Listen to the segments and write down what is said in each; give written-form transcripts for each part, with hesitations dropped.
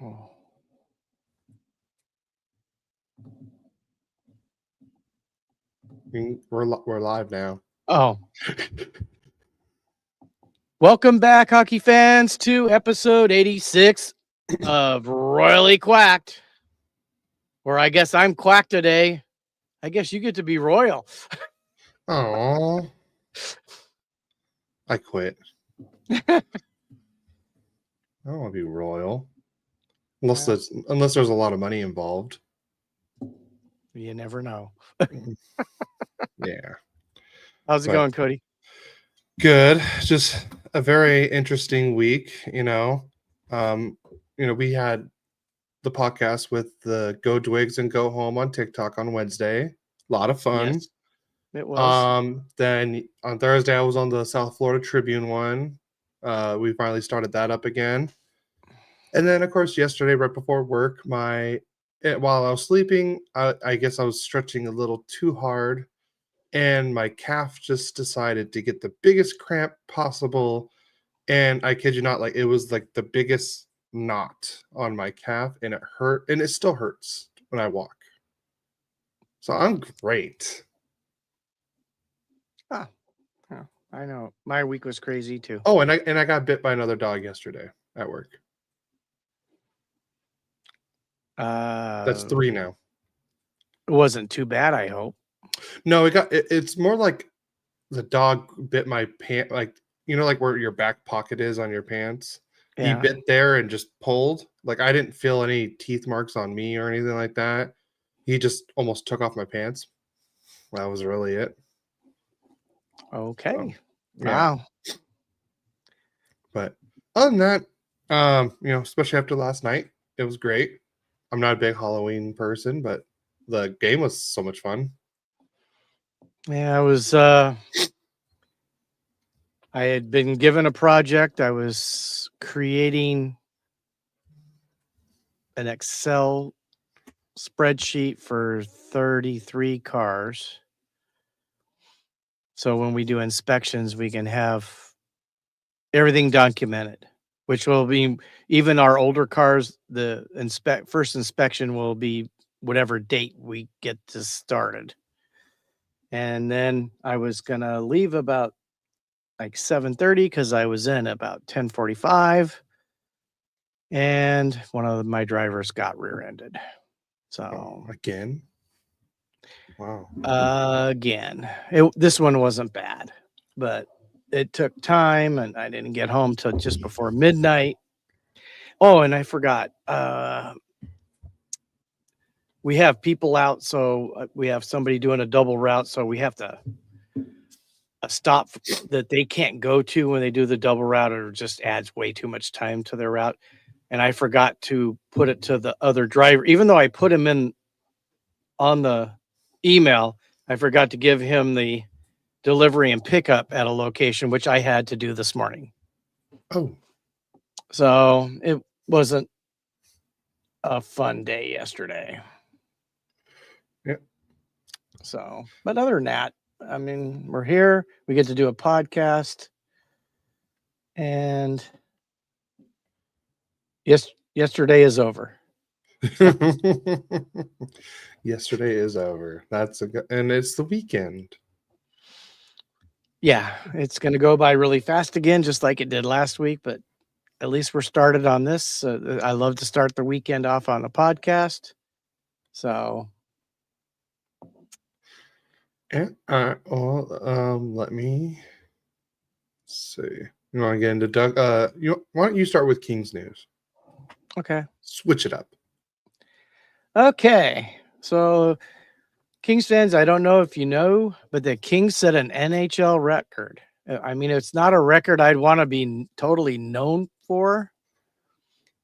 Oh. We're live now. Oh. Welcome back, hockey fans, to episode 86 of Royally Quacked. Or I guess I'm quacked today. I guess you get to be royal. Oh, I quit. I don't want to be royal, unless there's a lot of money involved. You never know. Yeah. How's it going, Cody? Good. Just a very interesting week. We had the podcast with the Go Dwigs and Go Home on TikTok on Wednesday. A lot of fun. Yes, it was. Then on Thursday, I was on the South Florida Tribune one. We finally started that up again. And then, of course, yesterday, right before work, while I was sleeping, I guess I was stretching a little too hard, and my calf just decided to get the biggest cramp possible. And I kid you not, like it was like the biggest knot on my calf, and it hurt, and it still hurts when I walk. So I'm great. I know. My week was crazy too. Oh, and I got bit by another dog yesterday at work. That's 3 now. It wasn't too bad, I hope. No, it's more like the dog bit my pant, like like where your back pocket is on your pants. Yeah. He bit there and just pulled. Like I didn't feel any teeth marks on me or anything like that. He just almost took off my pants. That was really it. Okay. So, yeah. Wow. But other than that, especially after last night, it was great. I'm not a big Halloween person, but the game was so much fun. Yeah, I was I had been given a project. I was creating an Excel spreadsheet for 33 cars. So when we do inspections, we can have everything documented, which will be even our older cars. The first inspection will be whatever date we get this started. And then I was going to leave about like 7:30 because I was in about 10:45. And one of my drivers got rear-ended. So again? Wow. Again. This one wasn't bad, but it took time and I didn't get home till just before midnight. Oh, and I forgot. We have people out, so we have somebody doing a double route, so we have to a stop that they can't go to when they do the double route, or just adds way too much time to their route. And I forgot to put it to the other driver, even though I put him in on the email. I forgot to give him the delivery and pickup at a location, which I had to do this morning. Oh, so it wasn't a fun day yesterday. Yeah. So, but other than that, I mean, we're here. We get to do a podcast, and yesterday is over. Yesterday is over. And it's the weekend. Yeah, it's going to go by really fast again, just like it did last week. But at least we're started on this. I love to start the weekend off on a podcast. So. And let me see. You want to get into Doug? Why don't you start with Kings news? Okay. Switch it up. Okay. So, Kings fans, I don't know if you know, but the Kings set an NHL record. I mean, it's not a record I'd want to be totally known for,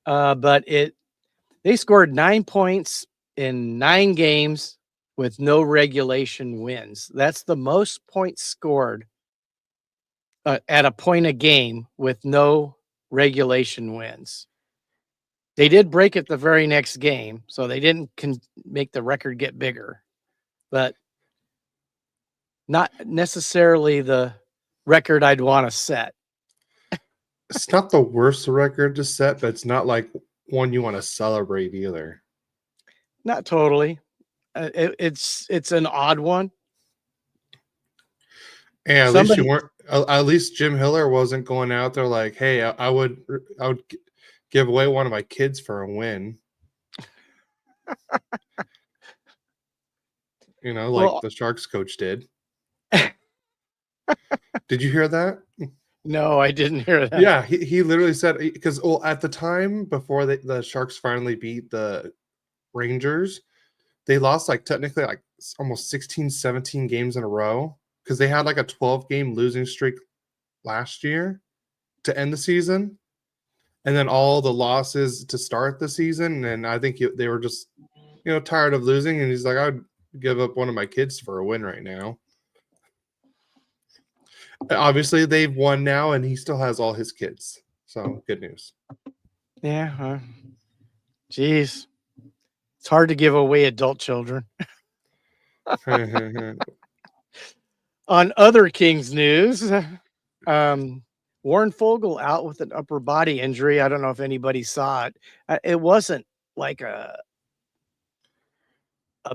but they scored 9 points in 9 games with no regulation wins. That's the most points scored at a point a game with no regulation wins. They did break it the very next game, so they didn't make the record get bigger, but not necessarily the record I'd want to set. It's not the worst record to set, but it's not like one you want to celebrate either. Not totally. It's an odd one. And at least you Somebody, weren't. At least Jim Hiller wasn't going out there like, "Hey, I would give away one of my kids for a win." Like well, the Sharks coach did. Did you hear that? no, I didn't hear that. Yeah, he literally said, because at the time before the Sharks finally beat the Rangers, they lost like technically like almost 16, 17 games in a row because they had like a 12-game losing streak last year to end the season, and then all the losses to start the season. And I think they were just tired of losing, and he's like, I'd give up one of my kids for a win right now. Obviously, they've won now, and he still has all his kids. So good news. Yeah. Geez. It's hard to give away adult children. On other Kings news, Warren Fogle out with an upper body injury. I don't know if anybody saw it. It wasn't like a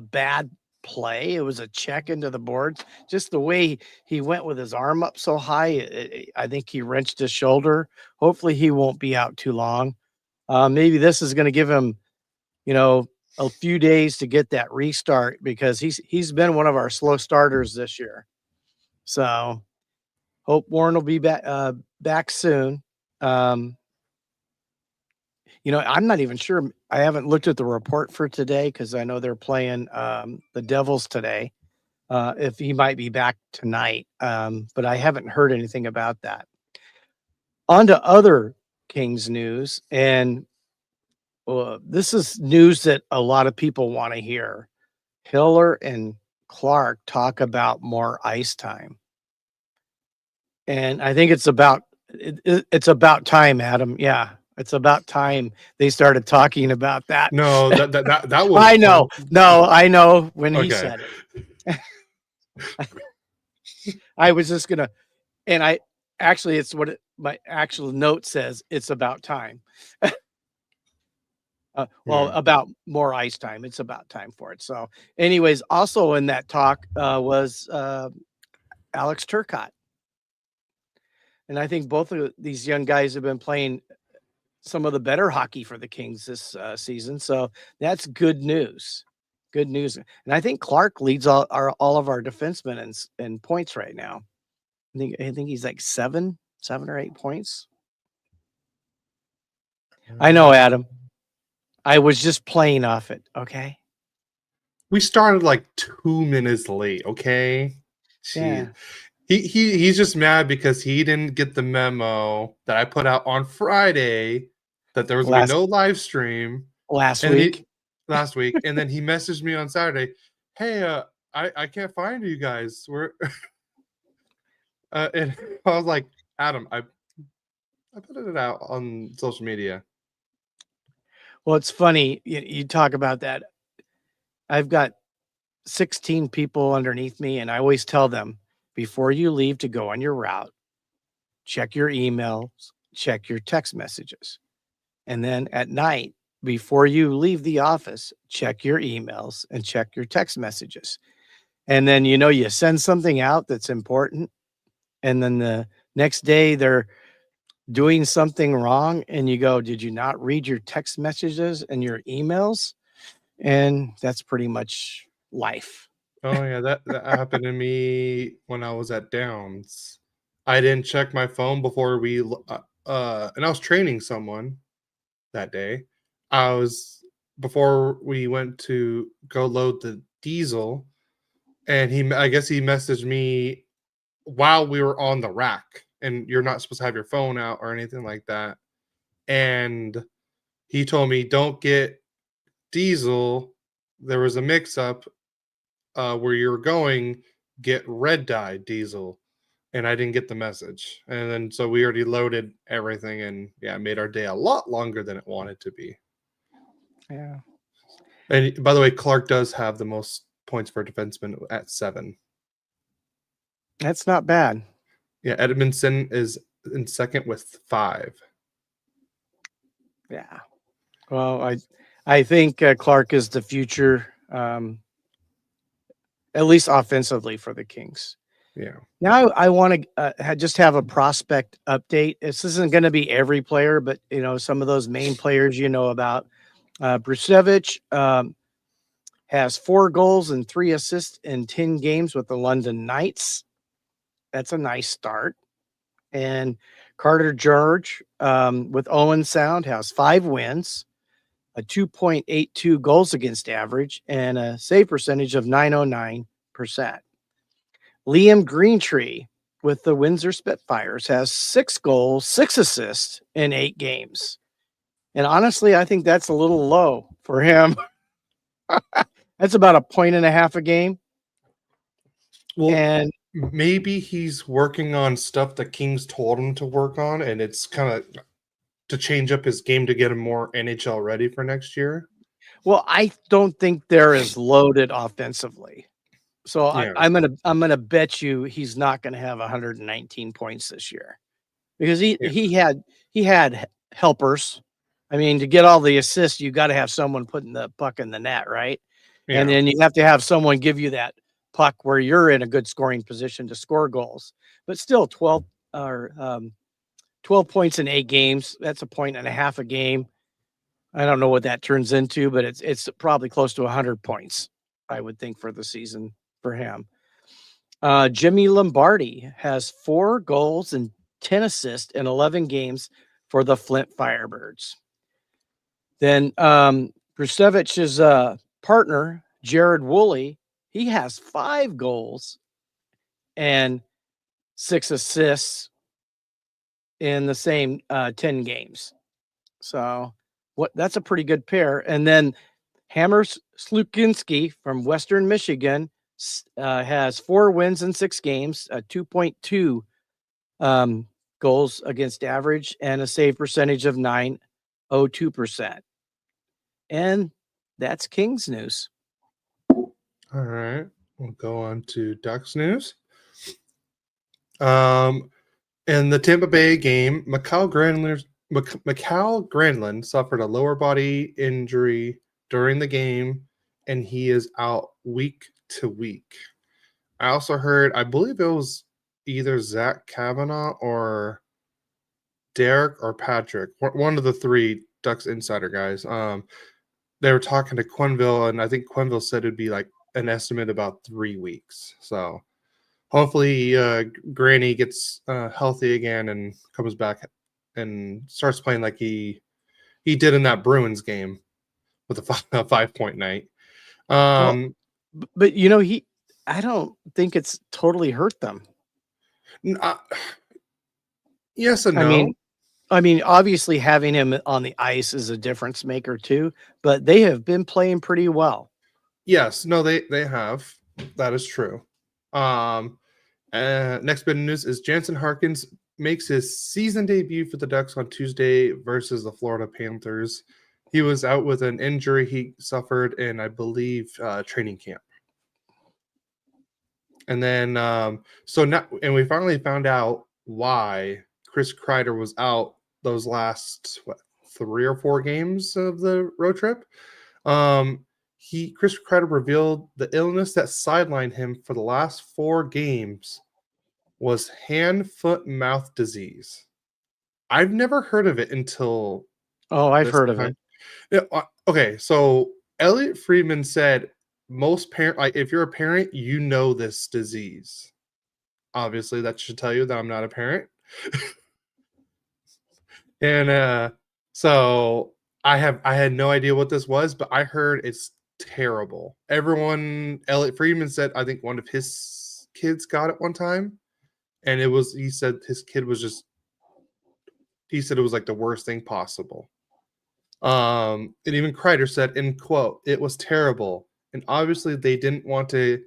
bad play. It was a check into the boards. Just the way he went with his arm up so high, I think he wrenched his shoulder. Hopefully he won't be out too long. Maybe this is going to give him, a few days to get that restart because he's been one of our slow starters this year. So hope Warren will be back soon. I'm not even sure. I haven't looked at the report for today because I know they're playing the Devils today. If he might be back tonight, but I haven't heard anything about that. On to other Kings news, and this is news that a lot of people want to hear. Hiller and Clark talk about more ice time. And I think it's about time, Adam. Yeah, it's about time they started talking about that. No, that was. I know. No, I know when he Okay. said it. I was just gonna, and I actually, it's what my actual note says. It's about time. About more ice time. It's about time for it. So, anyways, also in that talk was Alex Turcotte. And I think both of these young guys have been playing some of the better hockey for the Kings this season. So that's good news. Good news. And I think Clark leads all of our defensemen in points right now. I think he's like 7 or 8 points. I know, Adam. I was just playing off it. Okay. We started like 2 minutes late. Okay. Yeah. He's just mad because he didn't get the memo that I put out on Friday that there was going to be no live stream last week. And then he messaged me on Saturday, "Hey, I can't find you guys. We're and I was like, Adam, I put it out on social media." Well, it's funny you talk about that. I've got 16 people underneath me, and I always tell them before you leave to go on your route, check your emails, check your text messages. And then at night, before you leave the office, check your emails and check your text messages. And then, you send something out that's important. And then the next day they're doing something wrong. And you go, did you not read your text messages and your emails? And that's pretty much life. Oh yeah, that happened to me when I was at Downs. I didn't check my phone before and I was training someone that day. Before we went to go load the diesel, and I guess he messaged me while we were on the rack, and you're not supposed to have your phone out or anything like that. And he told me, "Don't get diesel. There was a mix-up where you're going. Get red dye diesel." And I didn't get the message. And then so we already loaded everything, and yeah, it made our day a lot longer than it wanted to be. Yeah. And by the way, Clark does have the most points for a defenseman at 7. That's not bad. Yeah, Edmondson is in second with 5. Yeah. Well, I think Clark is the future, at least offensively for the Kings. Yeah. Now I want to just have a prospect update. This isn't going to be every player, but some of those main players about. Brusevich has 4 goals and 3 assists in 10 games with the London Knights. That's a nice start. And Carter George with Owen Sound has 5 wins, a 2.82 goals against average, and a save percentage of 909%. Liam Greentree with the Windsor Spitfires has 6 goals, 6 assists in 8 games. And honestly, I think that's a little low for him. That's about a point and a half a game. Well, And maybe he's working on stuff the Kings told him to work on, and it's kind of to change up his game to get him more NHL ready for next year. well, I don't think they're as loaded offensively. So Yeah. I'm gonna bet you he's not gonna have 119 points this year because he had helpers. I mean, to get all the assists, you got to have someone putting the puck in the net, right? And Yeah. then you have to have someone give you that puck where you're in a good scoring position to score goals. But still, 12 points in 8 games. That's a point and a half a game. I don't know what that turns into, but it's probably close to 100 points, I would think, for the season for him. Jimmy Lombardi has 4 goals and 10 assists in 11 games for the Flint Firebirds. Then Brusevich's partner, Jared Woolley, he has 5 goals and 6 assists in the same 10 games. So that's a pretty good pair. And then Hammer Slukinski from Western Michigan has 4 wins in 6 games, 2.2 goals against average, and a save percentage of 902%. And that's Kings news. All right. We'll go on to Ducks news. In the Tampa Bay game, Macau Granlund suffered a lower body injury during the game, and he is out week to week. I also heard, I believe it was either Zach Kavanaugh or Derek or Patrick, one of the 3 Ducks insider guys. They were talking to Quenneville, and I think Quenneville said it'd be like an estimate about 3 weeks. So hopefully Granny gets healthy again and comes back and starts playing like he did in that Bruins game with a 5-point night. Well, but I don't think it's totally hurt them. Yes and no. I mean, obviously having him on the ice is a difference maker too, but they have been playing pretty well. Yes, no, they have. That is true. Next bit of news is Jansen Harkins makes his season debut for the Ducks on Tuesday versus the Florida Panthers. He was out with an injury he suffered in, I believe, training camp. And then, so now, and we finally found out why Chris Kreider was out those last 3 or 4 games of the road trip. Chris Kreider revealed the illness that sidelined him for the last 4 games was hand, foot, mouth disease. I've never heard of it until. Oh, I've heard of it. Yeah, okay, so Elliot Friedman said most parent, if you're a parent, you know this disease. Obviously, that should tell you that I'm not a parent. And so I had no idea what this was, but I heard it's terrible. Elliot Friedman said, I think one of his kids got it one time, and he said his kid was he said it was like the worst thing possible. And even Kreider said, in quote, it was terrible, and obviously they didn't want to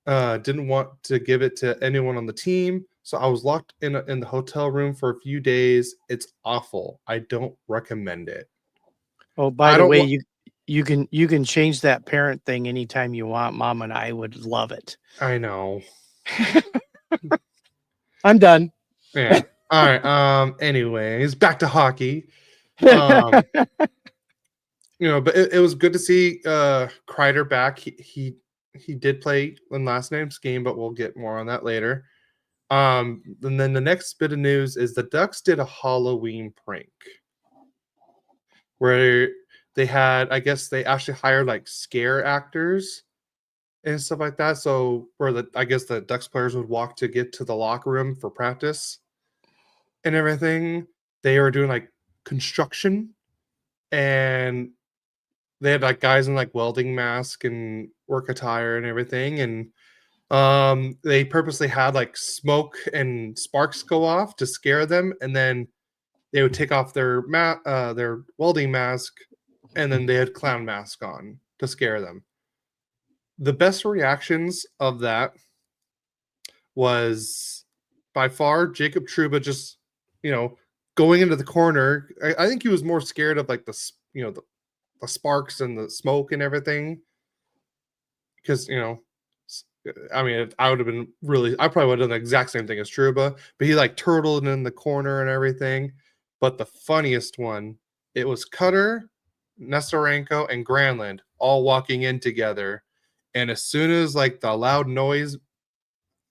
give it to anyone on the team. So I was locked in the hotel room for a few days. It's awful. I don't recommend it. Oh, by the way, you can change that parent thing anytime you want. Mom and I would love it. I know. I'm done. Yeah. All right. Anyways, back to hockey. but it was good to see Kreider back. He did play in last name's game, but we'll get more on that later. And then the next bit of news is the Ducks did a Halloween prank where they had, I guess they actually hired like scare actors and stuff like that. So where I guess the Ducks players would walk to get to the locker room for practice and everything. They were doing like construction, and they had like guys in like welding mask and work attire and everything. And they purposely had like smoke and sparks go off to scare them, and then they would take off their welding mask, and then they had clown mask on to scare them. The best reactions of that was by far Jacob Trouba just, going into the corner. I think he was more scared of like the sparks and the smoke and everything, because I mean, I probably would have done the exact same thing as Trouba, but he like turtled in the corner and everything. But the funniest one, it was Cutter, Nestorenko, and Granlund all walking in together. And as soon as like the loud noise,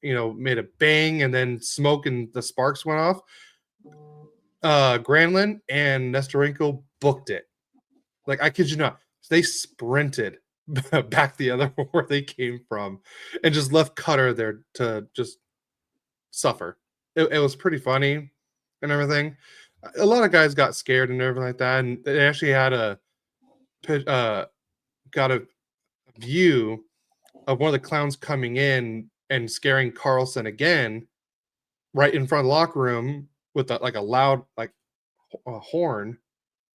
made a bang, and then smoke and the sparks went off, Granlund and Nestorenko booked it. Like, I kid you not, they sprinted back the other where they came from and just left Cutter there to just suffer. It was pretty funny and everything. A lot of guys got scared and everything like that, and they actually had got a view of one of the clowns coming in and scaring Carlson again right in front of the locker room with like a loud a horn.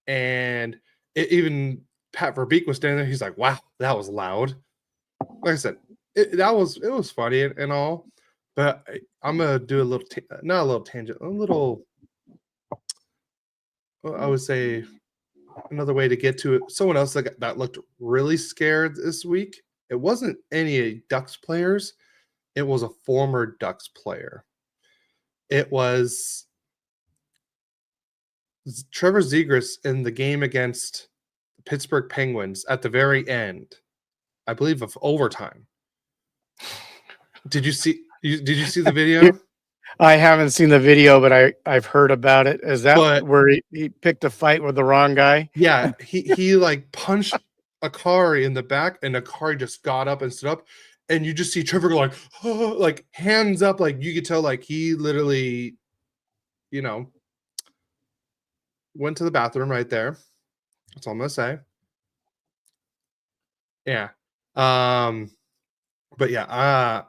And even Pat Verbeek was standing there. He's like, "Wow, that was loud." Like I said, it was funny and all, but I'm gonna do a little not a little tangent, a little. I would say another way to get to it. Someone else that looked really scared this week. It wasn't any Ducks players. It was a former Ducks player. It was Trevor Zegras in the game against the Pittsburgh Penguins at the very end, I believe, of overtime. Did you see the video? I haven't seen the video, but I've heard about it. Is that where he picked a fight with the wrong guy? Yeah, he like punched a car in the back, and the car just got up and stood up, and you just see Trevor go like, oh, like hands up, like you could tell like he literally, went to the bathroom right there. That's all I'm gonna say. Yeah. But yeah,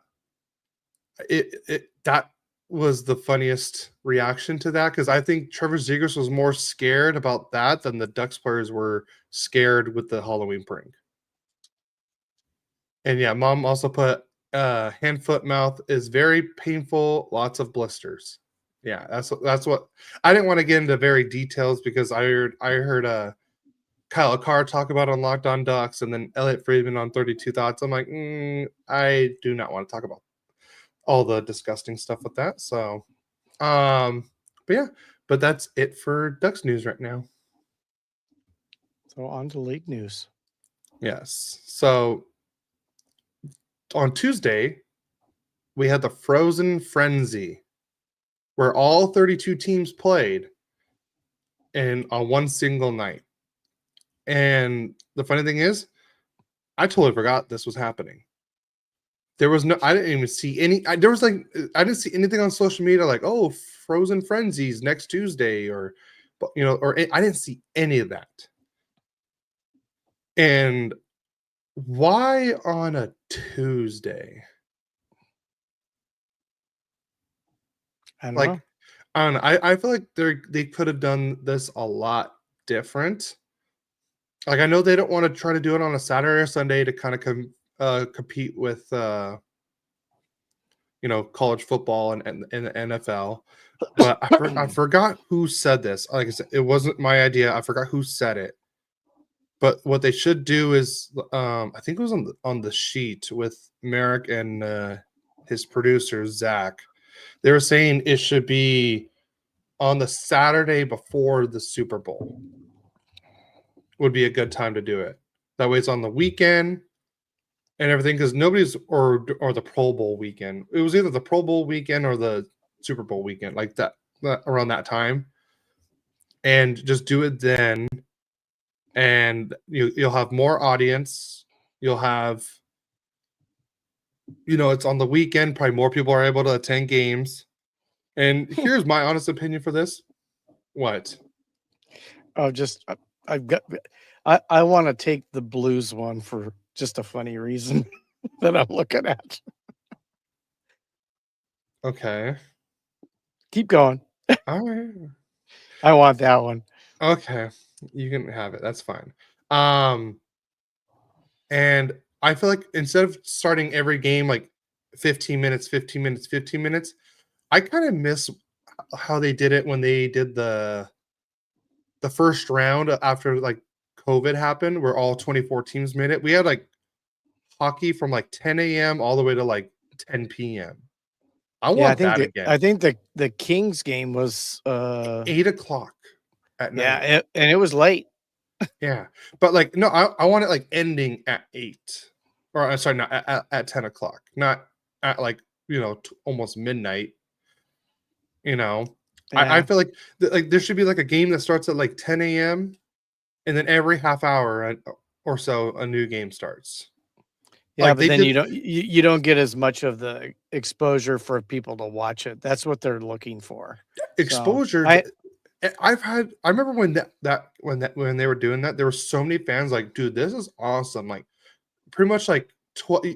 that was the funniest reaction to that, because I think Trevor Zegras was more scared about that than the Ducks players were scared with the Halloween prank. And yeah, mom also put hand, foot, mouth is very painful, lots of blisters. Yeah, that's what I didn't want to get into very details, because I heard Kyle Carr talk about on Locked On Ducks, and then Elliot Friedman on 32 Thoughts. I'm like, I do not want to talk about all the disgusting stuff with that. So, but yeah, but that's it for Ducks news right now. So on to league news. Yes. So on Tuesday, we had the Frozen Frenzy, where all 32 teams played on one single night. And the funny thing is, I totally forgot this was happening. There was I didn't even see any. I didn't see anything on social media like, oh, Frozen Frenzies next Tuesday, or I didn't see any of that. And why on a Tuesday? I don't know. I don't know. I feel like they could have done this a lot different. Like, I know they don't want to try to do it on a Saturday or Sunday to kind of compete with college football and the NFL. But I forgot who said this. Like I said, it wasn't my idea. I forgot who said it. But what they should do is, I think it was on the sheet with Merrick and his producer Zach. They were saying it should be on the Saturday before the Super Bowl. would be a good time to do it. That way, it's on the weekend and everything, because nobody's or the Pro Bowl weekend. It was either the Pro Bowl weekend or the Super Bowl weekend, like that around that time, and just do it then. And you'll have more audience. You'll have, it's on the weekend. Probably more people are able to attend games. And here's my honest opinion for this. What? Oh, just I've got. I want to take the Blues one for just a funny reason that I'm looking at. Okay. Keep going. All right. I want that one. Okay. You can have it. That's fine. And I feel like instead of starting every game like 15 minutes, 15 minutes, 15 minutes, I kind of miss how they did it when they did the first round after like COVID happened, where all 24 teams made it. We had like hockey from like 10 a.m. all the way to like 10 p.m. I Yeah, want that again. I think the Kings game was 8 o'clock at night. and it was late. Yeah, but like no, I want it like ending at 8, or sorry, not at 10 o'clock, not at like almost midnight. I Yeah. feel like like there should be like a game that starts at like 10 a.m. and then every half hour or so a new game starts. Yeah, Like but they then did you don't get as much of the exposure for people to watch it. That's what they're looking for. So exposure. I I remember when they were doing that, there were so many fans like, dude, this is awesome. Like pretty much like 12,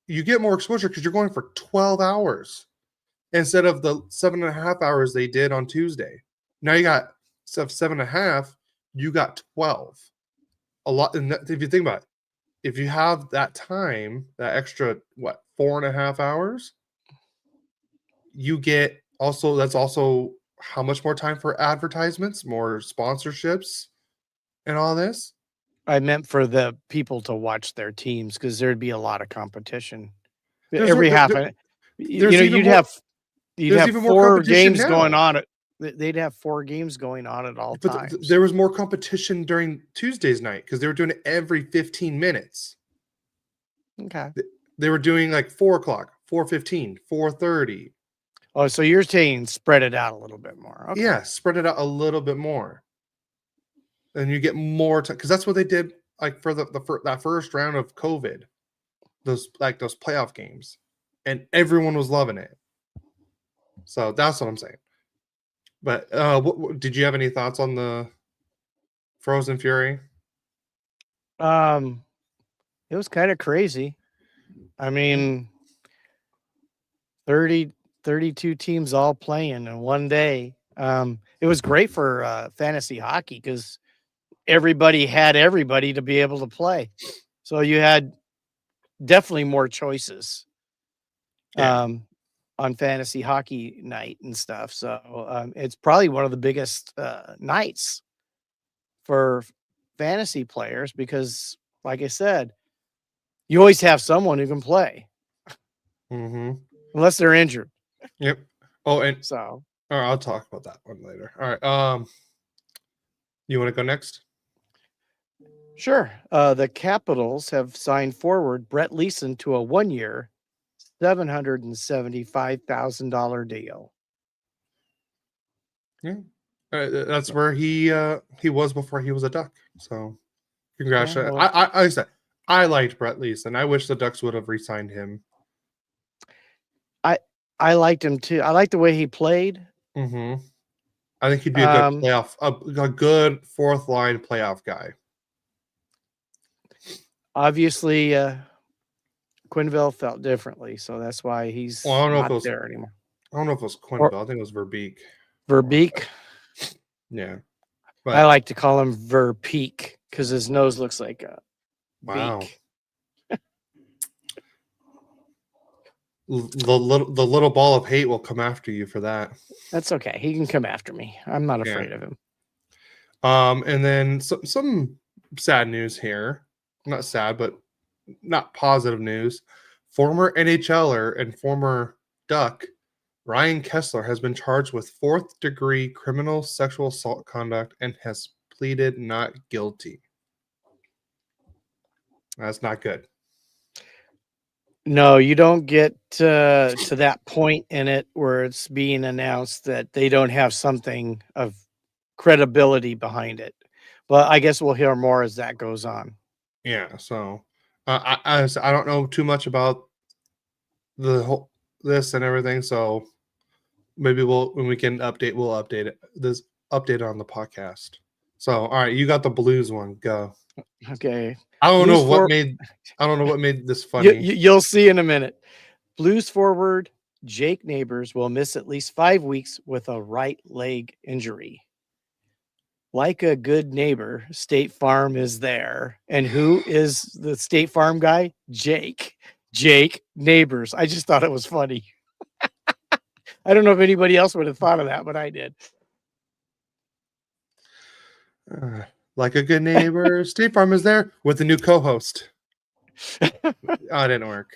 you get more exposure because you're going for 12 hours instead of the 7.5 hours they did on Tuesday. Now you got instead of 7.5, you got 12. A lot. And if you think about it, if you have that time, that extra 4.5 hours, you get also that's also how much more time for advertisements, more sponsorships, and all this. I meant for the people to watch their teams because there'd be a lot of competition. There's Every half an there's even more you'd there's have even more 4 competition games now. going on at they'd have 4 games going on at all But times. there was more competition during Tuesday's night because they were doing it every 15 minutes. Okay. They were doing like 4 o'clock, 4:15, 4:30. Oh, so you're saying spread it out a little bit more. Okay. Yeah, spread it out a little bit more, and you get more time because that's what they did. Like for that first round of COVID, those playoff games, and everyone was loving it. So that's what I'm saying. But did you have any thoughts on the Frozen Fury? It was kind of crazy. I mean, 32 teams all playing in one day. It was great for fantasy hockey because everybody had everybody to be able to play. So you had definitely more choices Yeah. on fantasy hockey night and stuff. So it's probably one of the biggest nights for fantasy players because, like I said, you always have someone who can play Mm-hmm. unless they're injured. Yep. Oh, and So all right, I'll talk about that one later. All right. You want to go next? sure, the Capitals have signed forward Brett Leeson to a 1-year, $775,000 deal. Yeah. That's where he was before he was a Duck. So congratulations. well, I said I liked Brett Leeson. I wish the Ducks would have re-signed him. I liked him too. I liked the way he played. Mm-hmm. I think he'd be a good playoff, a good fourth line playoff guy. Obviously, Quinville felt differently, so that's why he's Well, I don't know if not it was. there anymore. I don't know if it was Quinville. I think it was Verbeek. Verbeek. Yeah, I but like to call him Verpeek because his nose looks like a wow. beak. The little ball of hate will come after you for that. That's okay. He can come after me. I'm not afraid of him. And then some sad news here. Not sad, but not positive news. Former NHLer and former Duck Ryan Kessler has been charged with 4th-degree criminal sexual assault conduct and has pleaded not guilty. That's not good. No, you don't get to that point in it where it's being announced that they don't have something of credibility behind it. But I guess we'll hear more as that goes on. Yeah. So I don't know too much about the whole this and everything. So maybe when we can update, we'll update it. This update on the podcast. So all right, you got the Blues one. Go. Okay. I don't Blues know what for made. I don't know what made this funny. you'll see in a minute. Blues forward Jake Neighbors will miss at least 5 weeks with a right leg injury. Like a good neighbor, State Farm is there. And who is the State Farm guy? Jake. Jake Neighbors. I just thought it was funny. I don't know if anybody else would have thought of that, but I did. Like a good neighbor, State Farm is there with a new co-host. Oh, it didn't work.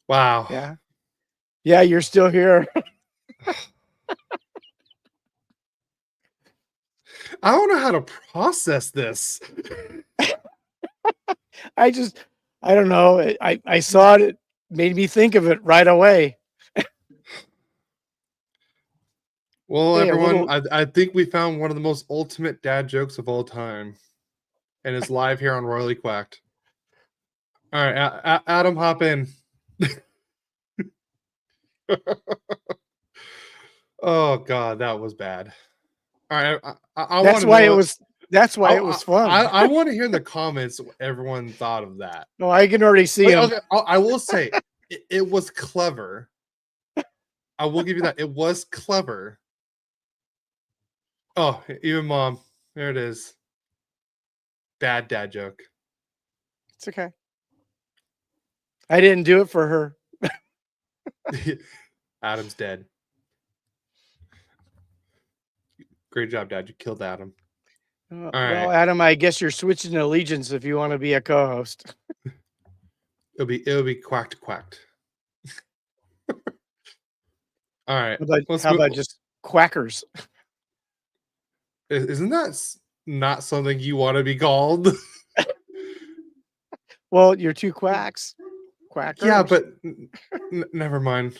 Wow. Yeah. Yeah, you're still here. I don't know how to process this. I don't know. I saw it. It made me think of it right away. Well, Hey, a everyone, little I think we found one of the most ultimate dad jokes of all time, and it's live here on Royally Quacked. All right, Adam, hop in. Oh God, that was bad. All right, I want that's to why it know. was that's why it was fun. I want to hear in the comments what everyone thought of that. No, I can already see him. Okay, I will say it was clever. I will give you that. It was clever. Oh, even mom. There it is. Bad dad joke. It's okay. I didn't do it for her. Adam's dead. Great job, Dad. You killed Adam. Well, right. Adam, I guess you're switching allegiance if you want to be a co-host. It'll be quacked. All right. How about just quackers? Isn't that not something you want to be called? Well, you're two quacks. Quackers. Yeah, but never mind.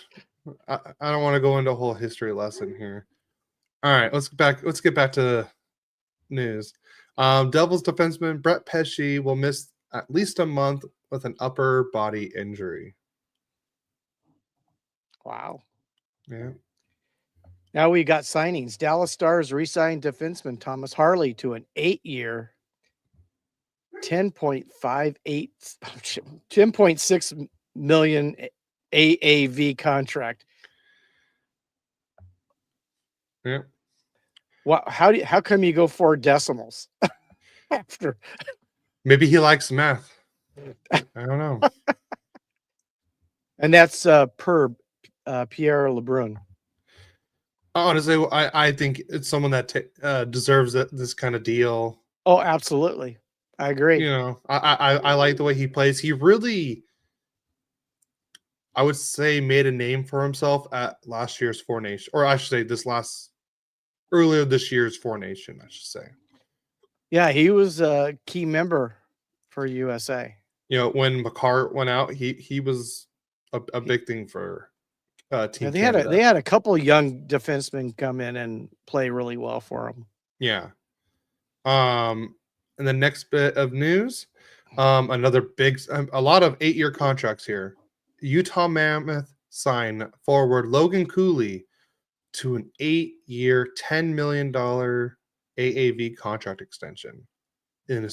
I don't want to go into a whole history lesson here. All right, let's get back to news. Devils defenseman Brett Pesce will miss at least a month with an upper body injury. Wow. Yeah. Now we got signings. Dallas Stars re-signed defenseman Thomas Harley to an 8-year, $10.6 million AAV contract. Yeah. What? How come you go 4 decimals after? Maybe he likes math. I don't know. And that's per Pierre LeBrun. Honestly, I think it's someone that deserves this kind of deal. Oh, absolutely. I agree. You know, I like the way he plays. He really, I would say, made a name for himself at last year's Four Nation, or I should say earlier this year's Four Nation, I should say. Yeah, he was a key member for USA. You know, when McCart went out, he was a big thing for Team Canada. They had a couple young defensemen come in and play really well for them. Yeah. And the next bit of news, another big, a lot of 8-year contracts here. Utah Mammoth signed forward Logan Cooley to an 8-year, $10 million AAV contract extension. And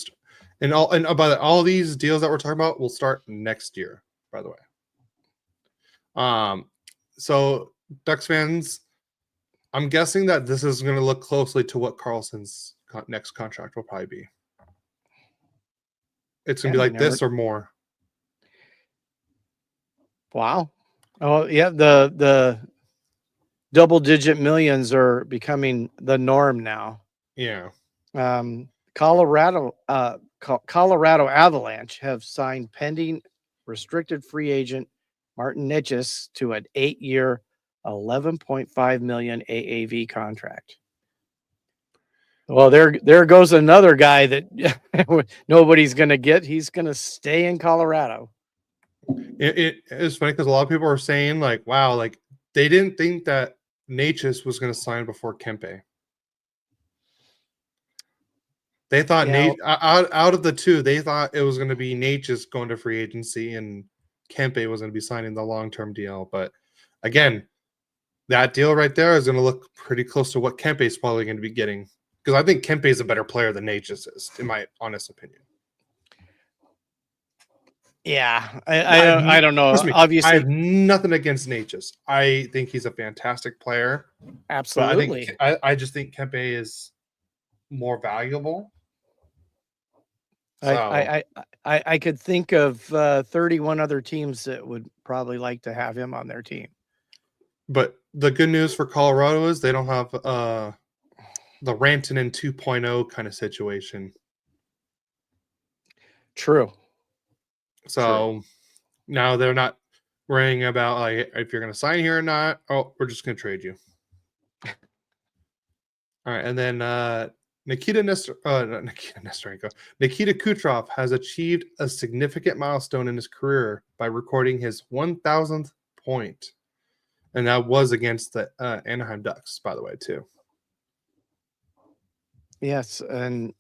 by all these deals that we're talking about will start next year, by the way. So Ducks fans, I'm guessing that this is going to look closely to what Carlson's next contract will probably be. It's going to be like this or more. Wow. Oh, yeah. The double-digit millions are becoming the norm now. Yeah. Colorado Avalanche have signed pending restricted free agent Martin Necas to an 8-year, $11.5 million AAV contract. Well, there goes another guy that nobody's going to get. He's going to stay in Colorado. It's funny because a lot of people are saying like, wow, like they didn't think that Natchez was going to sign before Kempe. They thought out of the two, they thought it was going to be Natchez going to free agency and Kempe was going to be signing the long-term deal. But again, that deal right there is going to look pretty close to what Kempe is probably going to be getting, because I think Kempe is a better player than Natchez is, in my honest opinion. Yeah, I don't know. Me, Obviously, I have nothing against Natchez. I think he's a fantastic player. Absolutely. But I just think Kempe is more valuable. So. I could think of 31 other teams that would probably like to have him on their team. But the good news for Colorado is they don't have the Rantanen 2.0 kind of situation. True. So now they're not worrying about like if you're going to sign here or not. Oh, we're just going to trade you. All right, and then Nikita Kucherov has achieved a significant milestone in his career by recording his 1,000th point, and that was against the Anaheim Ducks, by the way, too. Yes, and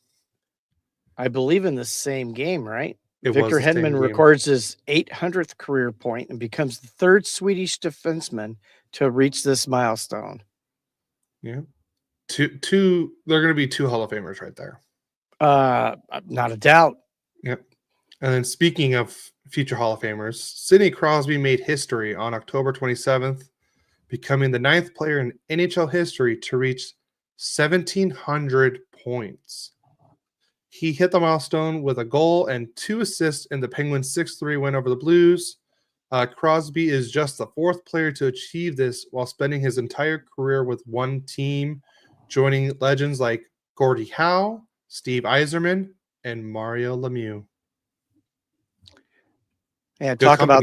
I believe in the same game, right? It Victor was the same Hedman game. records his 800th career point and becomes the third Swedish defenseman to reach this milestone. Yeah. Two. They're going to be two Hall of Famers right there. Not a doubt. Yep. And then speaking of future Hall of Famers, Sidney Crosby made history on October 27th, becoming the 9th player in NHL history to reach 1,700 points. He hit the milestone with a goal and 2 assists in the Penguins' 6-3 win over the Blues. Crosby is just the 4th player to achieve this while spending his entire career with one team, joining legends like Gordie Howe, Steve Yzerman, and Mario Lemieux. Yeah, talk about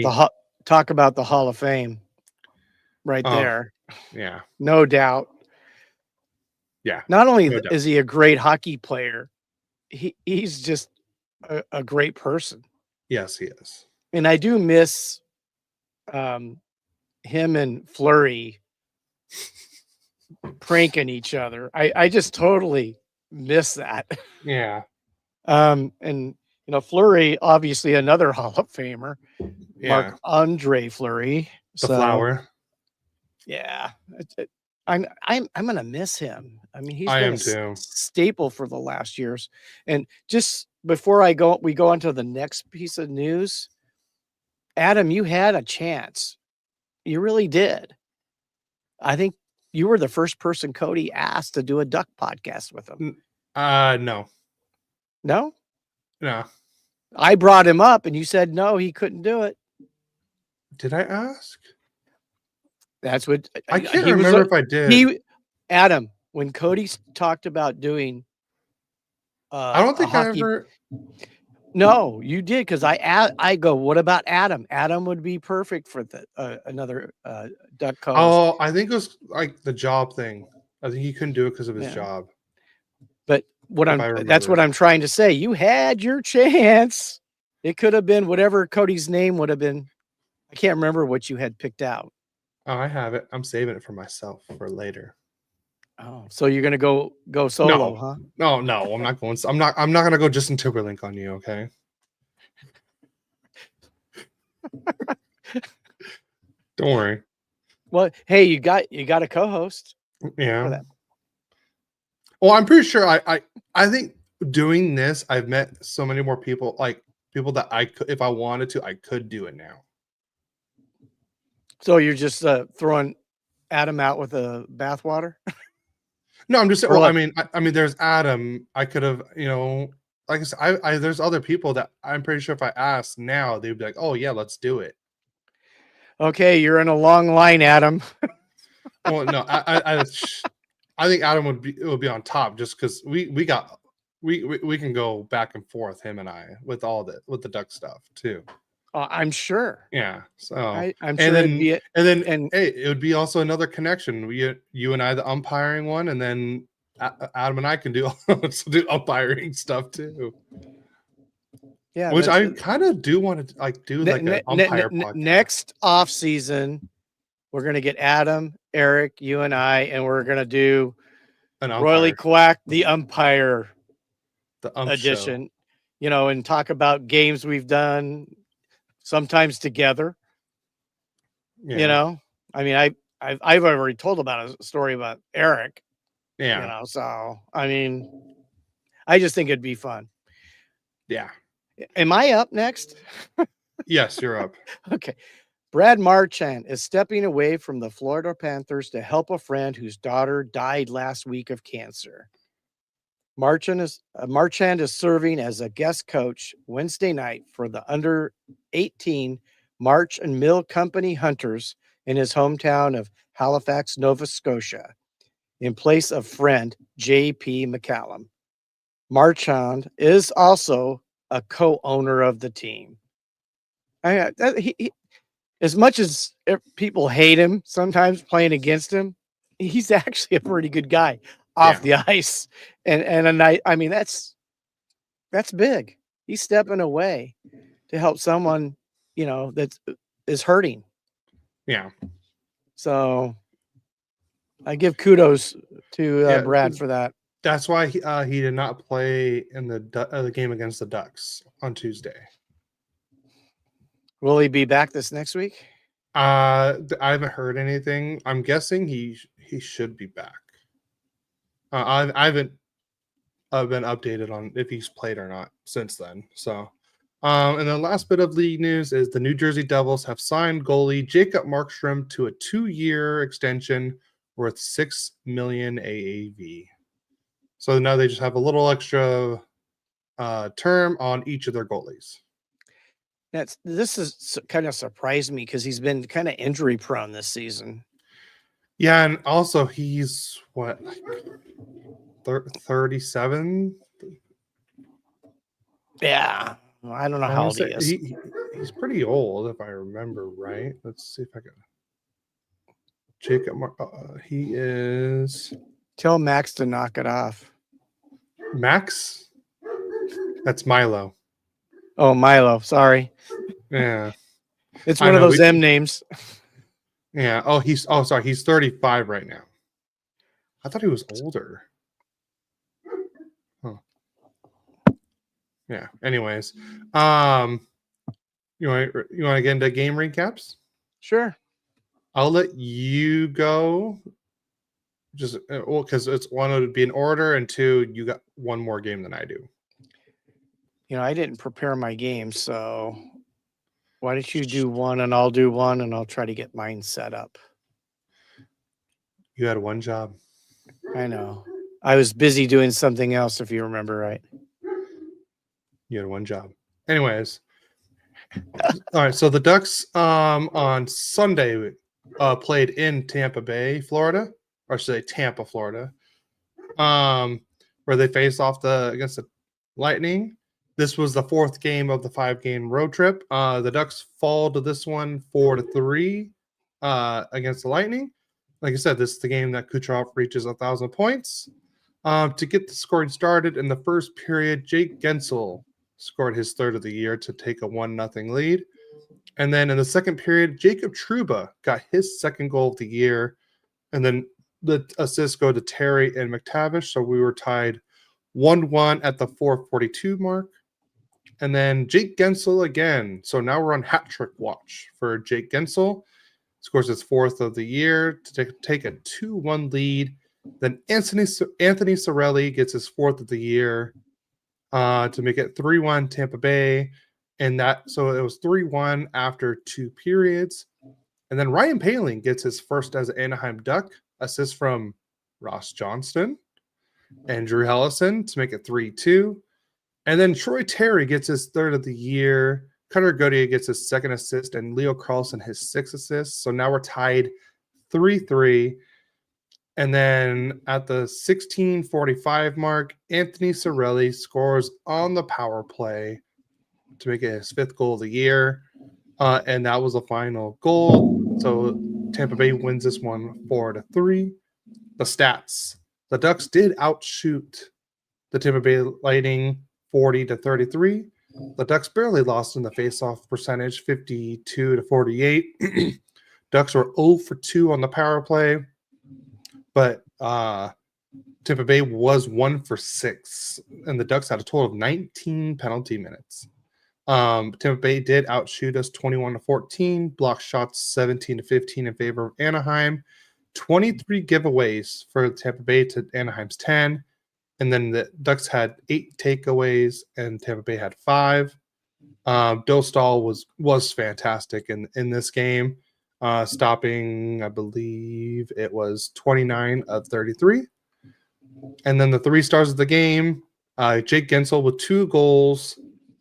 the Hall of Fame right there. Yeah. No doubt. Yeah. Not only is he a great hockey player, he's just a great person. Yes, he is. And I do miss him and Fleury pranking each other. I just totally miss that. Yeah. And you know, Fleury, obviously another Hall of Famer, Marc-Andre Fleury, the Flower. Yeah, I'm gonna miss him. I mean, he's been a staple for the last years. And just before we go on to the next piece of news, Adam, you had a chance. You really did. I think you were the first person Cody asked to do a Duck podcast with him. No. No? No. I brought him up and you said no, he couldn't do it. Did I ask? That's what I can't remember if I did. Adam, when Cody talked about doing I don't think I ever. No, you did, because I go, what about Adam? Adam would be perfect for another Duck co-host. Oh, I think it was like the job thing. I think he couldn't do it because of his job. But that's what I'm trying to say. You had your chance. It could have been whatever Cody's name would have been. I can't remember what you had picked out. Oh, I have it. I'm saving it for myself for later. Oh, so you're gonna go solo, huh? No, I'm not going. I'm not gonna go Justin Timberlake on you, okay? Don't worry. Well, hey, you got a co-host. Yeah. Well, I'm pretty sure I think doing this, I've met so many more people, like people that I could, if I wanted to, I could do it now. So you're just throwing Adam out with the bathwater? No, I'm just saying. Well, I mean, there's Adam. I could have, like I said, there's other people that I'm pretty sure if I asked now, they'd be like, "Oh yeah, let's do it." Okay, you're in a long line, Adam. Well, no, I think Adam would be on top just because we can go back and forth, him and I, with the Duck stuff too. I'm sure. Yeah. So I'm sure. Hey, it would be also another connection. You and I, the umpiring one, and then Adam and I can do umpiring stuff too. Yeah, Which I kind of do want to do like an umpire podcast. Next off season, we're gonna get Adam, Eric, you and I, and we're gonna do An Royally umpire, Quack, the umpire the ump edition, show. And talk about games we've done, sometimes together. Yeah. I mean, I've already told about a story about Eric. Yeah. So I mean, I just think it'd be fun. Yeah. Am I up next? Yes, you're up. Okay. Brad Marchand is stepping away from the Florida Panthers to help a friend whose daughter died last week of cancer. Marchand is serving as a guest coach Wednesday night for the under 18 March and Mill Company Hunters in his hometown of Halifax, Nova Scotia, in place of friend J.P. McCallum. Marchand is also a co-owner of the team. As much as people hate him sometimes playing against him, he's actually a pretty good guy off the ice. And I mean, that's big. He's stepping away to help someone, that is hurting. Yeah. So I give kudos to Brad for that. That's why he did not play in the game against the Ducks on Tuesday. Will he be back this next week? I haven't heard anything. I'm guessing he should be back. I haven't been updated on if he's played or not since then. So, and the last bit of league news is the New Jersey Devils have signed goalie Jacob Markstrom to a 2-year extension worth $6 million AAV. So now they just have a little extra term on each of their goalies. This is kind of surprised me because he's been kind of injury prone this season. Yeah, and also he's what, 37? Yeah, I don't know how old he is. He's pretty old, if I remember right. Let's see if I can. Jacob, he is. Tell Max to knock it off. Max? That's Milo. Oh, Milo. Sorry. Yeah. It's one of those M names. Yeah. Oh, sorry. He's 35 right now. I thought he was older. Huh. Yeah. Anyways, you want to get into game recaps? Sure. I'll let you go. Just because it's one would be in order, and two, you got one more game than I do. I didn't prepare my game, so why don't you do one and I'll do one, and I'll try to get mine set up. You had one job. I know. I was busy doing something else, if you remember right. You had one job. Anyways. All right. So the Ducks on Sunday played in Tampa Bay, Florida, or I should say Tampa, Florida, where they faced off against the Lightning. This was the 4th game of the 5-game road trip. The Ducks fall to this one 4-3 against the Lightning. Like I said, this is the game that Kucherov reaches 1,000 points. To get the scoring started in the first period, Jake Gensel scored his 3rd of the year to take a 1-0 lead. And then in the second period, Jacob Trouba got his 2nd goal of the year. And then the assists go to Terry and McTavish. So we were tied 1-1 at the 4:42 mark. And then Jake Gensel again. So now we're on hat trick watch for Jake Gensel. Scores his 4th of the year to take a 2-1 lead. Then Anthony Cirelli gets his 4th of the year to make it 3-1 Tampa Bay. So it was 3-1 after 2 periods. And then Ryan Poehling gets his first as an Anaheim Duck. Assist from Ross Johnston and Drew Hellison to make it 3-2. And then Troy Terry gets his 3rd of the year. Cutter Gauthier gets his 2nd assist, and Leo Carlson his 6th assist. So now we're tied 3-3. And then at the 16:45 mark, Anthony Cirelli scores on the power play to make it his 5th goal of the year. And that was the final goal. So Tampa Bay wins this one 4-3. The stats. The Ducks did outshoot the Tampa Bay Lightning 40-33. The Ducks barely lost in the faceoff percentage, 52-48. Ducks were 0 for 2 on the power play, but Tampa Bay was 1 for 6, and the Ducks had a total of 19 penalty minutes. Tampa Bay did outshoot us 21-14, block shots 17-15 in favor of Anaheim, 23 giveaways for Tampa Bay to Anaheim's 10, and then the Ducks had 8 takeaways and Tampa Bay had 5. Dostal was fantastic in this game, stopping, I believe it was 29 of 33. And then the 3 stars of the game, Jake Gensel with 2 goals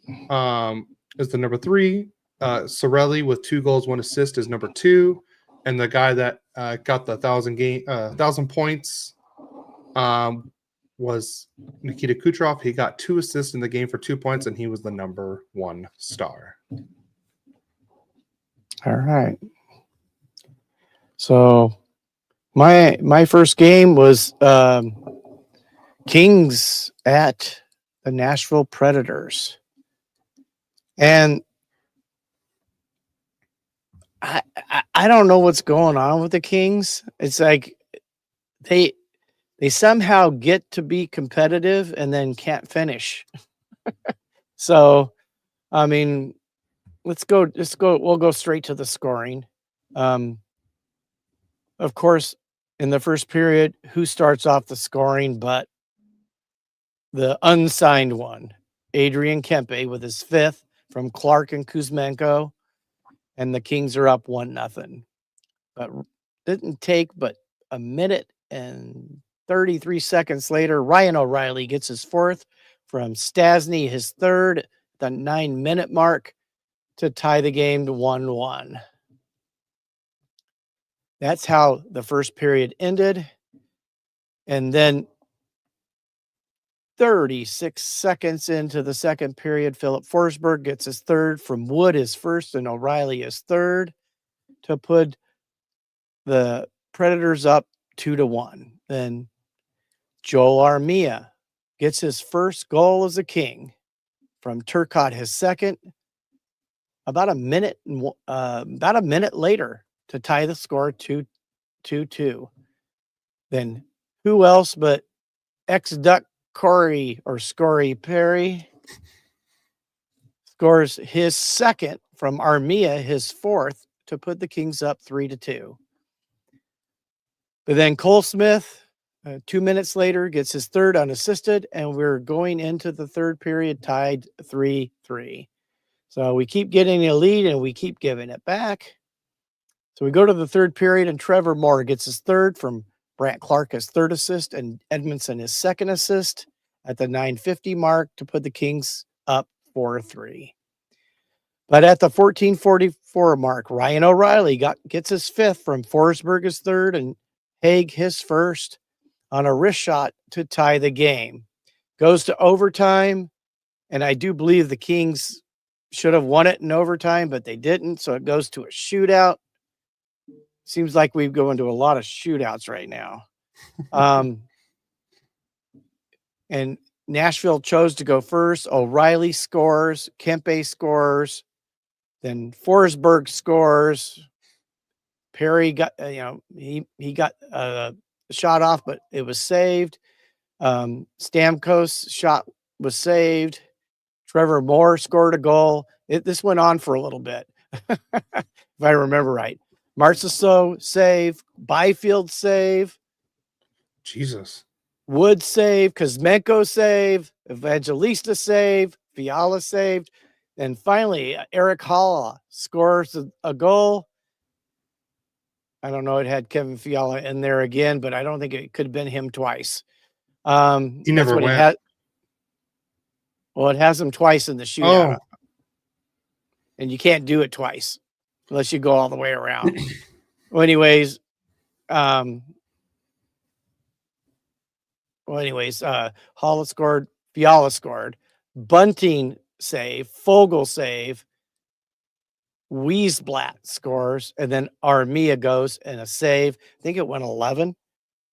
is the number 3. Sorelli with 2 goals, 1 assist is number 2. And the guy that got the 1,000 points was Nikita Kucherov. He got 2 assists in the game for 2 points, and he was the number 1 star. All right. So my first game was Kings at the Nashville Predators. And I don't know what's going on with the Kings. It's like they somehow get to be competitive and then can't finish. So, I mean, we'll go straight to the scoring. Of course, in the first period, who starts off the scoring but the unsigned one, Adrian Kempe with his 5th from Clark and Kuzmenko, and the Kings are up 1-0. But didn't take but a minute and 33 seconds later, Ryan O'Reilly gets his 4th from Stasny, his 3rd at the 9-minute mark to tie the game to 1-1. That's how the first period ended. And then 36 seconds into the second period, Philip Forsberg gets his 3rd from Wood, his 1st, and O'Reilly his 3rd to put the Predators up 2-1. Then Joel Armia gets his 1st goal as a King from Turcotte, his 2nd, about a minute later to tie the score 2-2. Then who else but ex-Duck Scotty Perry scores his 2nd from Armia, his 4th, to put the Kings up 3-2. But then Cole Smith, 2 minutes later, gets his 3rd unassisted, and we're going into the third period tied 3-3. So we keep getting a lead, and we keep giving it back. So we go to the third period, and Trevor Moore gets his 3rd from Brant Clark, his 3rd assist, and Edmondson his 2nd assist at the 9:50 mark to put the Kings up 4-3. But at the 14:44 mark, Ryan O'Reilly gets his 5th from Forsberg, his 3rd, and Haig his 1st on a wrist shot to tie the game. Goes to overtime, and I do believe the Kings should have won it in overtime, but they didn't, so it goes to a shootout. Seems like we go into a lot of shootouts right now. And Nashville chose to go first. O'Reilly scores, Kempe scores, then Forsberg scores. Perry got, he got a shot off, but it was saved. Stamkos' shot was saved. Trevor Moore scored a goal. This went on for a little bit, if I remember right. Marchessault save, Byfield save. Jesus. Wood save, Kuzmenko save, Evangelista save, Fiala saved, and finally Eric Halla scores a goal. I don't know, it had Kevin Fiala in there again, but I don't think it could have been him twice. He never went. It has him twice in the shootout. Oh. And you can't do it twice unless you go all the way around. Well, anyways, Halla scored, Fiala scored, Bunting save, Fogle save, Wiesblatt scores, and then Armia goes and a save. I think it went 11.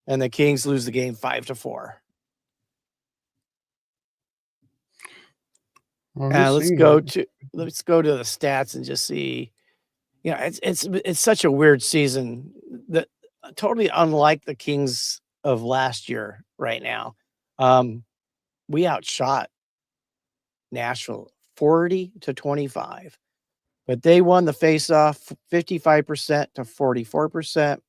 and the Kings lose the game 5-4. Let's go to the stats and just see. It's such a weird season that totally unlike the Kings of last year right now. We outshot Nashville 40-25, but they won the faceoff 55% to 44%.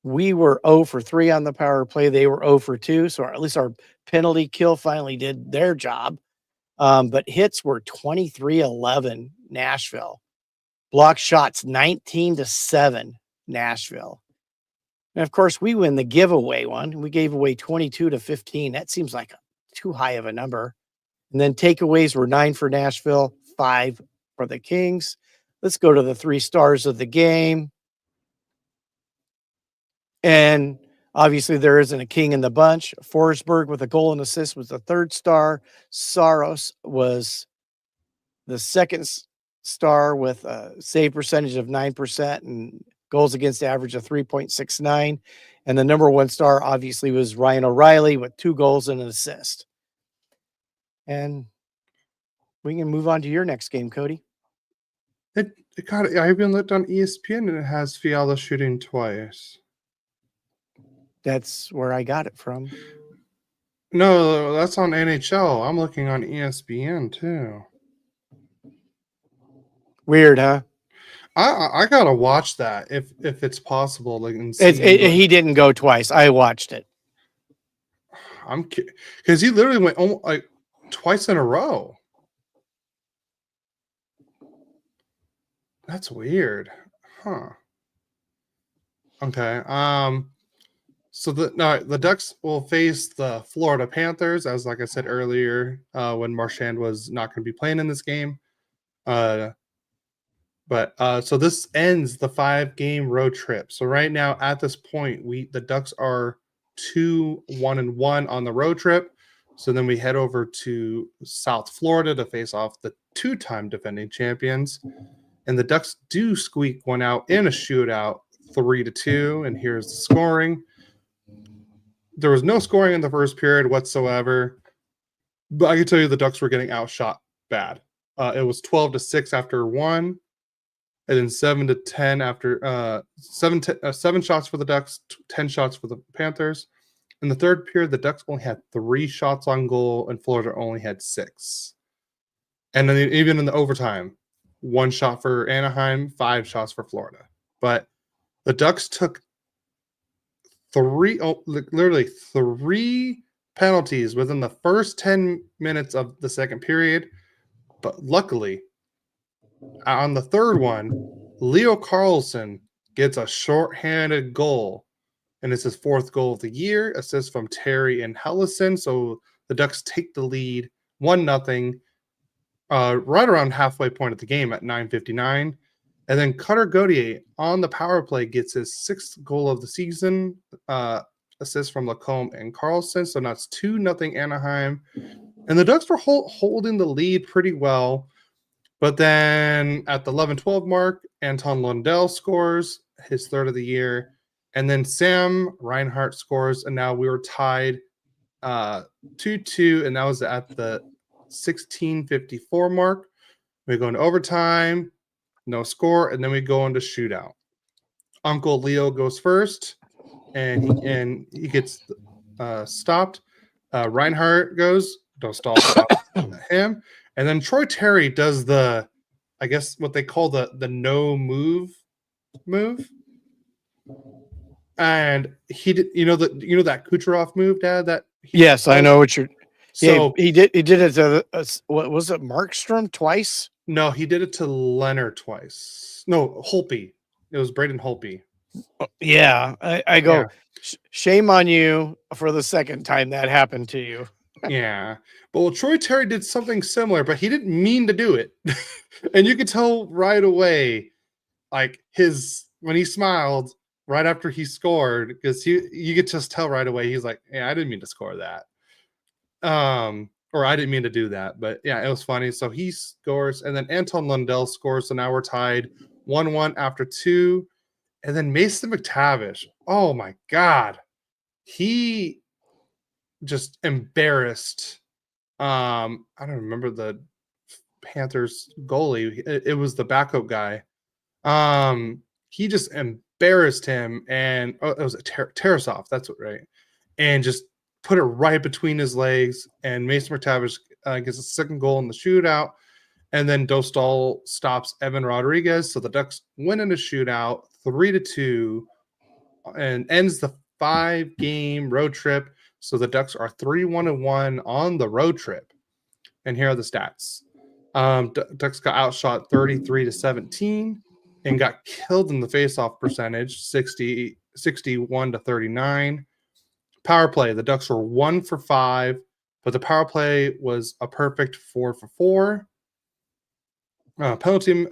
We were 0 for 3 on the power play. They were 0 for 2. So at least our penalty kill finally did their job. But hits were 23-11 Nashville. Block shots 19-7 Nashville. And of course, we win the giveaway one. We gave away 22-15. That seems like too high of a number. And then takeaways were 9 for Nashville, 5 for the Kings. Let's go to the 3 stars of the game. And obviously, there isn't a king in the bunch. Forsberg with a goal and assist was the 3rd star. Saros was the 2nd star with a save percentage of 9% and goals against average of 3.69. And the number 1 star, obviously, was Ryan O'Reilly with 2 goals and an assist. And we can move on to your next game, Cody. I even looked on ESPN and it has Fiala shooting twice. That's where I got it from. No, that's on NHL. I'm looking on ESPN too. Weird, huh? I gotta watch that if it's possible. Like, he didn't go twice. I watched it. Because he literally went almost like twice in a row. That's weird, huh? Okay. So the Ducks will face the Florida Panthers, as like I said earlier, when Marchand was not going to be playing in this game. So this ends the 5-game road trip. So right now at this point, the Ducks are 2-1-1 on the road trip. So then we head over to South Florida to face off the 2-time defending champions. And the Ducks do squeak one out in a shootout, 3-2. And here's the scoring. There was no scoring in the first period whatsoever, but I can tell you the Ducks were getting outshot bad. It was 12-6 after 1, and then 7-10 after 7 shots for the Ducks, 10 shots for the Panthers. In the third period, the Ducks only had 3 shots on goal, and Florida only had 6. And then even in the overtime, 1 shot for Anaheim, 5 shots for Florida. But the Ducks took literally 3 penalties within the first 10 minutes of the second period. But luckily, on the third one, Leo Carlsson gets a shorthanded goal, and it's his 4th goal of the year. Assist from Terry and Hellison. So the Ducks take the lead 1-0, right around halfway point of the game at 9:59. And then Cutter Gauthier on the power play gets his 6th goal of the season, assist from Lacombe and Carlson. So now it's 2-0 Anaheim. And the Ducks were holding the lead pretty well. But then at the 11-12 mark, Anton Lundell scores his 3rd of the year. And then Sam Reinhart scores. And now we were tied 2-2. And that was at the 16:54 mark. We go into overtime. No score, and then we go into shootout. Uncle Leo goes first, and he gets stopped. Reinhardt goes, don't stop him, and then Troy Terry does I guess what they call the no move, and he did. You know that Kucherov move, Dad. Yes, I know what you're. So he did it to what was it, Markstrom twice? No, he did it to Leonard twice. No, Holtby. It was Braden Holtby. Yeah, I go, shame on you for the second time that happened to you. Yeah. But Troy Terry did something similar, but he didn't mean to do it. And you could tell right away, like when he smiled right after he scored, because you could just tell right away, he's like, yeah, I didn't mean to score that. Or I didn't mean to do that, but yeah, it was funny. So he scores, and then Anton Lundell scores. So now we're tied 1-1 after 2. And then Mason McTavish. Oh my God. He just embarrassed. I don't remember the Panthers goalie. It was the backup guy. He just embarrassed him, and it was a Tarasov. That's what, right? And just put it right between his legs. And Mason McTavish gets a second goal in the shootout. And then Dostal stops Evan Rodriguez. So the Ducks win in a shootout 3-2 and ends the 5-game road trip. So the Ducks are 3-1-1 on the road trip. And here are the stats. Ducks got outshot 33-17 and got killed in the faceoff percentage 61-39. Power play, the Ducks were 1 for 5, but the power play was a perfect 4 for 4. Penalty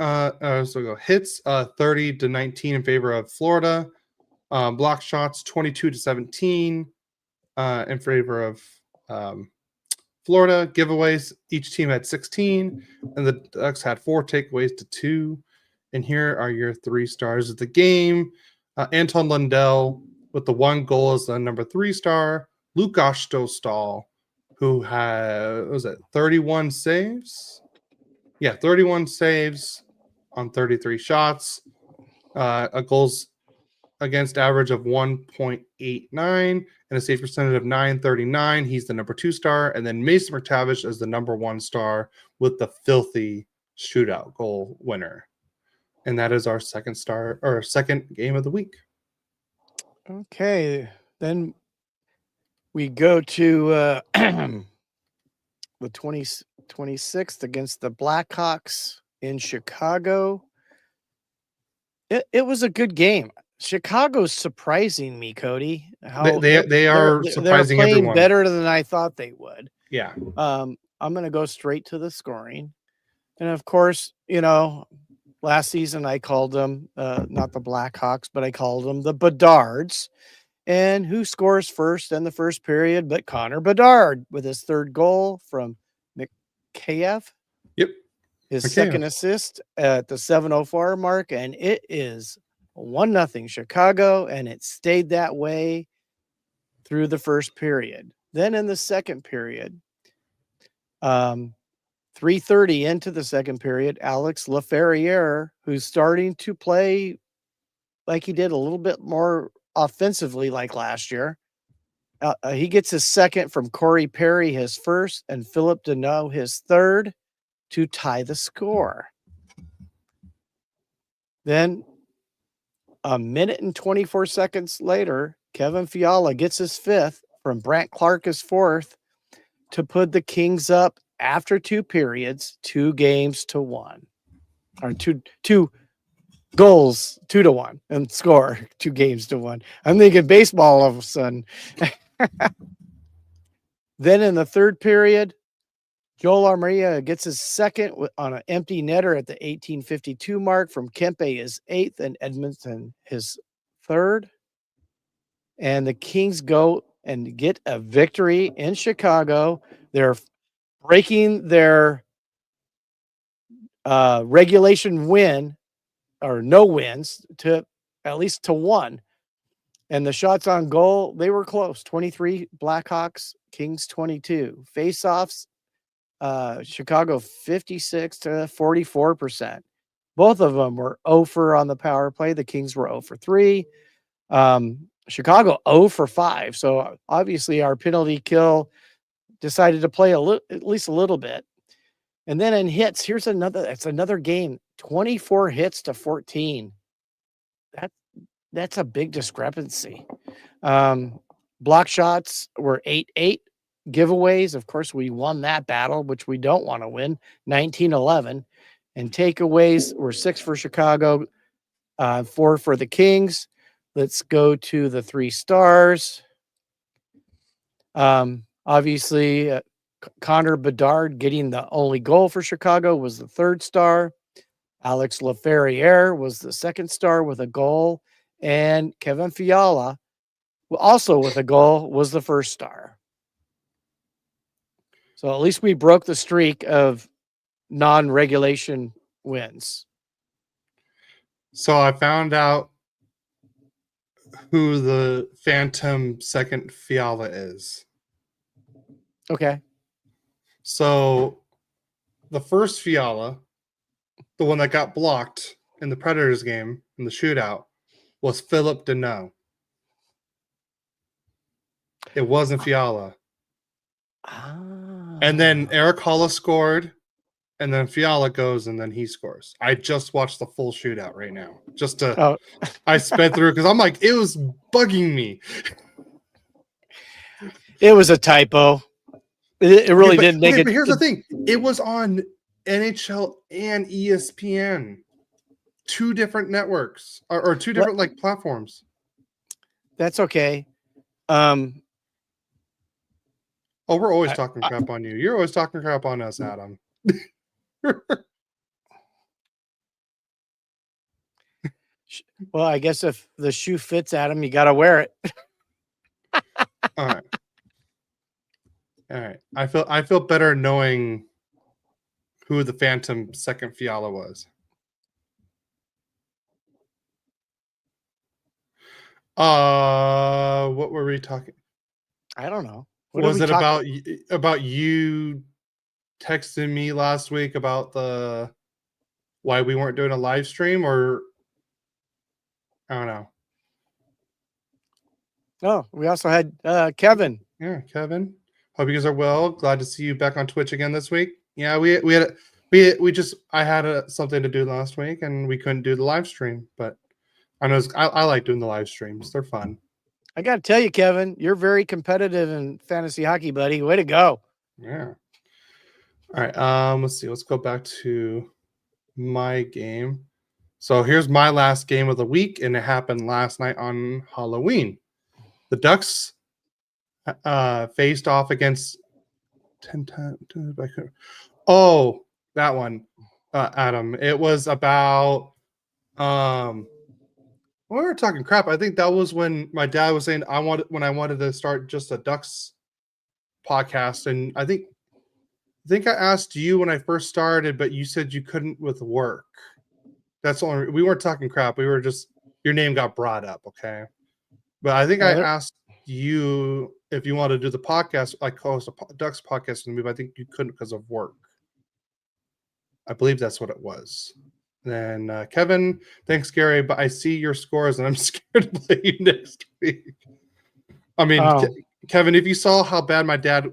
hits 30-19 in favor of Florida. Block shots 22-17 in favor of Florida. Giveaways, each team had 16, and the Ducks had 4 takeaways to 2. And here are your 3 stars of the game. Anton Lundell with the 1 goal as the number 3 star. Lukas Dostal, who had 31 saves. Yeah, 31 saves on 33 shots. A goals against average of 1.89 and a save percentage of 939. He's the number 2 star. And then Mason McTavish is the number 1 star with the filthy shootout goal winner. And that is our second game of the week. Okay. Then we go to the 26th against the Blackhawks in Chicago. It was a good game. Chicago's surprising me, Cody. How they are surprising playing everyone. Better than I thought they would. Yeah. I'm going to go straight to the scoring. And of course, last season I called them not the Blackhawks, but I called them the Bedards. And who scores first in the first period but Connor Bedard with his 3rd goal from Mikheyev. Yep. His second assist at the 7:04 mark, and it is 1-0 Chicago, and it stayed that way through the first period. Then in the second period, 3:30 into the second period, Alex Laferriere, who's starting to play like he did a little bit more offensively like last year, he gets his second from Corey Perry, his first, and Philip Deneau, his 3rd, to tie the score. Then a minute and 24 seconds later, Kevin Fiala gets his 5th from Brant Clark, his 4th, to put the Kings up after 2 periods, 2-1, or two goals, 2-1, and score 2-1. I'm thinking baseball all of a sudden. Then in the third period, Joel Armaria gets his second on an empty netter at the 18:52 mark from Kempe, his 8th, and Edmonton his 3rd. And the Kings go and get a victory in Chicago. They're breaking their regulation win or no wins to at least to 1. And the shots on goal, they were close. 23 Blackhawks, Kings 22. Face-offs, Chicago 56-44%. Both of them were 0 for on the power play. The Kings were 0 for 3. Chicago 0 for 5. So obviously our penalty kill decided to play at least a little bit. And then in hits, it's another game. 24 hits to 14. That's a big discrepancy. Block shots were 8-8. Giveaways, of course, we won that battle, which we don't want to win, 19-11. And takeaways were 6 for Chicago, 4 for the Kings. Let's go to the 3 stars. Obviously, Connor Bedard getting the only goal for Chicago was the 3rd star. Alex Laferriere was the 2nd star with a goal. And Kevin Fiala, also with a goal, was the 1st star. So at least we broke the streak of non-regulation wins. So I found out who the Phantom second Fiala is. Okay. So the first Fiala, the one that got blocked in the Predators game in the shootout, was Philip Deneau. It wasn't Fiala. And then Eric Hollis scored, and then Fiala goes, and then he scores. I just watched the full shootout right now. I sped through because I'm like, it was bugging me. It was a typo. It really didn't make it. But here's the thing: it was on NHL and ESPN, two different networks or two different like platforms. That's okay. Oh, we're always talking crap on you. You're always talking crap on us, Adam. Well, I guess if the shoe fits Adam, you got to wear it. All right. All right. I feel better knowing who the Phantom second Fiala was. What were we talking? I don't know. Was it about you texting me last week about the why we weren't doing a live stream, or I don't know. Oh, we also had Kevin. Yeah, Kevin. Hope you guys are well. Glad to see you back on Twitch again this week. Yeah, we just I had something to do last week and we couldn't do the live stream, but I know I like doing the live streams. They're fun. I got to tell you, Kevin, you're very competitive in fantasy hockey, buddy. Way to go. Yeah. All right. Let's see. Let's go back to my game. So here's my last game of the week, and it happened last night on Halloween. The Ducks faced off against 10 times. Oh, that one, Adam. It was about we were talking crap. I think that was when my dad was saying I wanted to start just a Ducks podcast, and I think I asked you when I first started, but you said you couldn't with work. That's only we weren't talking crap. We were just your name got brought up, okay? But I think I asked you if you wanted to do the podcast, like host a Ducks podcast with me, but I think you couldn't because of work. I believe that's what it was. Then Kevin, thanks, Gary, but I see your scores and I'm scared to play you next week. I mean, Kevin, if you saw how bad my dad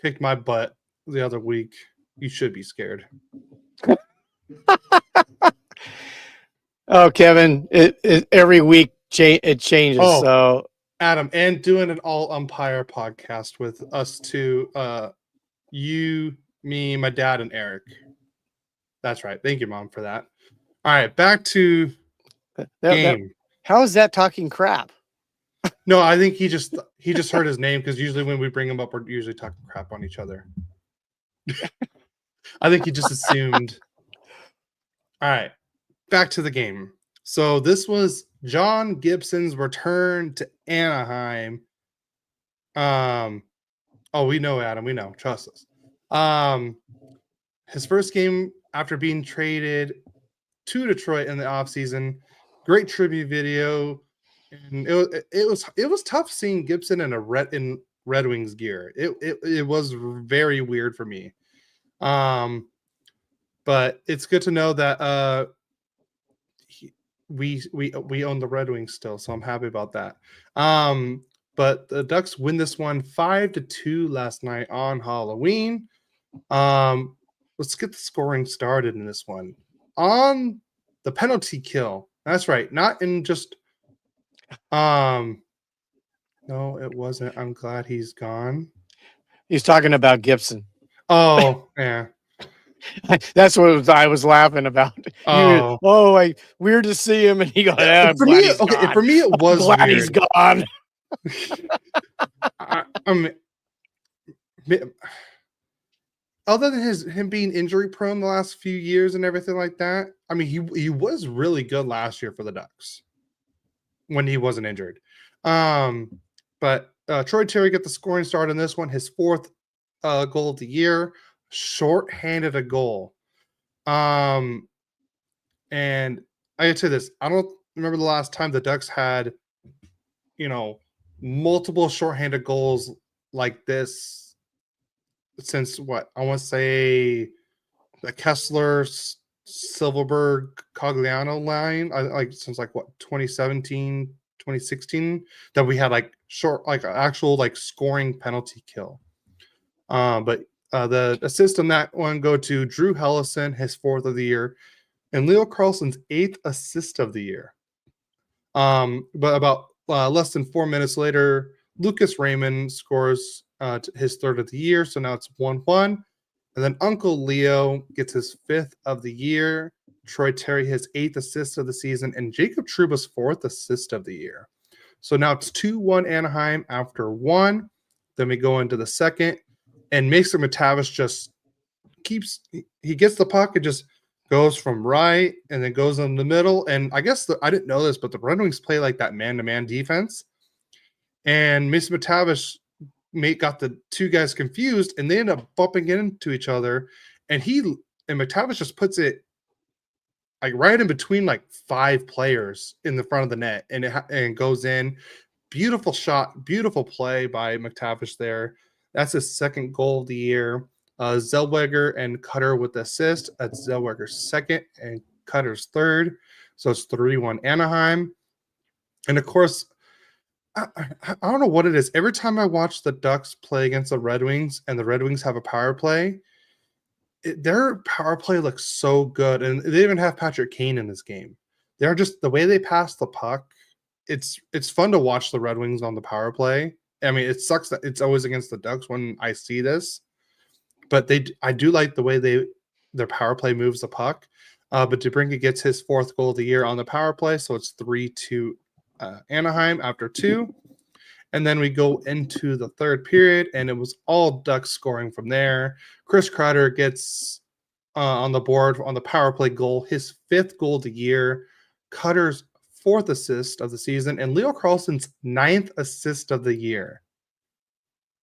kicked my butt the other week, you should be scared. Oh, Kevin, it every week it changes. Oh, so Adam, and doing an all umpire podcast with us two, you, me, my dad, and Eric. That's right. Thank you, Mom, for that. All right, back to game. How is that talking crap? No, I think he just heard his name because usually when we bring him up, we're usually talking crap on each other. I think he just assumed. All right, back to the game. So this was John Gibson's return to Anaheim. Oh, we know, Adam. We know. Trust us. His first game after being traded to Detroit in the offseason. Great tribute video. And it was tough seeing Gibson in Red Wings gear. It was very weird for me. But it's good to know that we own the Red Wings still, so I'm happy about that. But the Ducks win this one 5-2 last night on Halloween. Let's get the scoring started in this one. On the penalty kill. That's right. Not in just no, it wasn't. I'm glad he's gone. He's talking about Gibson. Oh, yeah. That's what I was laughing about. Weird to see him, and he goes, for me, it was glad weird. He's gone. Other than him being injury prone the last few years and everything like that, I mean, he was really good last year for the Ducks when he wasn't injured. But Troy Terry got the scoring start on this one, his fourth goal of the year, short-handed a goal. And I gotta say this, I don't remember the last time the Ducks had multiple shorthanded goals like this since what I want to say the Kessler, Silverberg, Cogliano line, like since like what 2017, 2016, that we had like short, like actual like scoring penalty kill. But the assist on that one go to Drew Hellison, his 4th of the year, and Leo Carlson's 8th assist of the year. But about less than 4 minutes later, Lucas Raymond scores his 3rd of the year, so now it's 1-1. And then Uncle Leo gets his 5th of the year. Troy Terry his 8th assist of the season, and Jacob Trouba's 4th assist of the year. So now it's 2-1 Anaheim after 1. Then we go into the second, and Mason McTavish just he gets the puck and just goes from right and then goes in the middle. And I guess I didn't know this, but the Red Wings play like that man-to-man defense. And Mason McTavish got the two guys confused, and they end up bumping into each other. And McTavish just puts it like right in between like 5 players in the front of the net, and it goes in. Beautiful shot, beautiful play by McTavish there. That's his 2nd goal of the year. Zellweger and Cutter with the assist. That's Zellweger's 2nd and Cutter's 3rd. So it's 3-1 Anaheim. And of course, I don't know what it is. Every time I watch the Ducks play against the Red Wings and the Red Wings have a power play, their power play looks so good. And they even have Patrick Kane in this game. They're just the way they pass the puck. It's fun to watch the Red Wings on the power play. I mean, it sucks that it's always against the Ducks when I see this, but I do like the way their power play moves the puck. But DeBrincat gets his 4th goal of the year on the power play, so it's 3-2 Anaheim after 2. And then we go into the 3rd period, and it was all Ducks scoring from there. Chris Kreider gets on the board on the power play goal, his 5th goal of the year. Cutter's 4th assist of the season, and Leo Carlson's 9th assist of the year.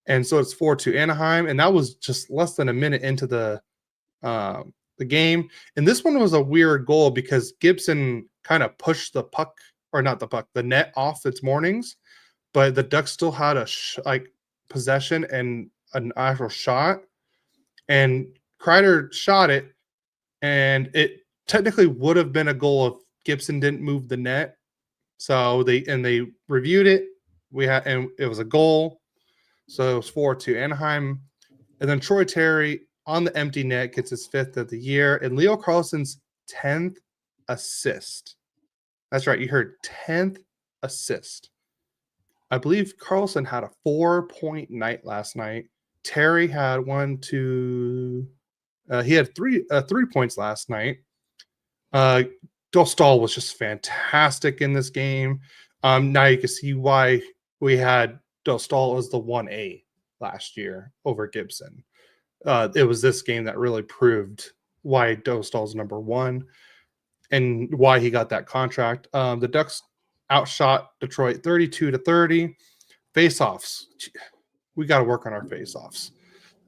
And so it's 4-2 Anaheim, and that was just less than a minute into the game. And this one was a weird goal because Gibson kind of pushed the puck, or not the puck, the net off its moorings, but the Ducks still had a possession and an actual shot. And Kreider shot it, and it technically would have been a goal if Gibson didn't move the net. So they reviewed it. And it was a goal. So it was 4-2 Anaheim. And then Troy Terry on the empty net gets his 5th of the year, and Leo Carlson's 10th assist. That's right, you heard 10th assist. I believe Carlson had a 4-point night last night. Terry had he had 3 points last night. Dostal was just fantastic in this game. Now you can see why we had Dostal as the 1A last year over Gibson. It was this game that really proved why Dostal's number 1 and why he got that contract. The Ducks outshot Detroit 32-30. Face-offs. We got to work on our face-offs.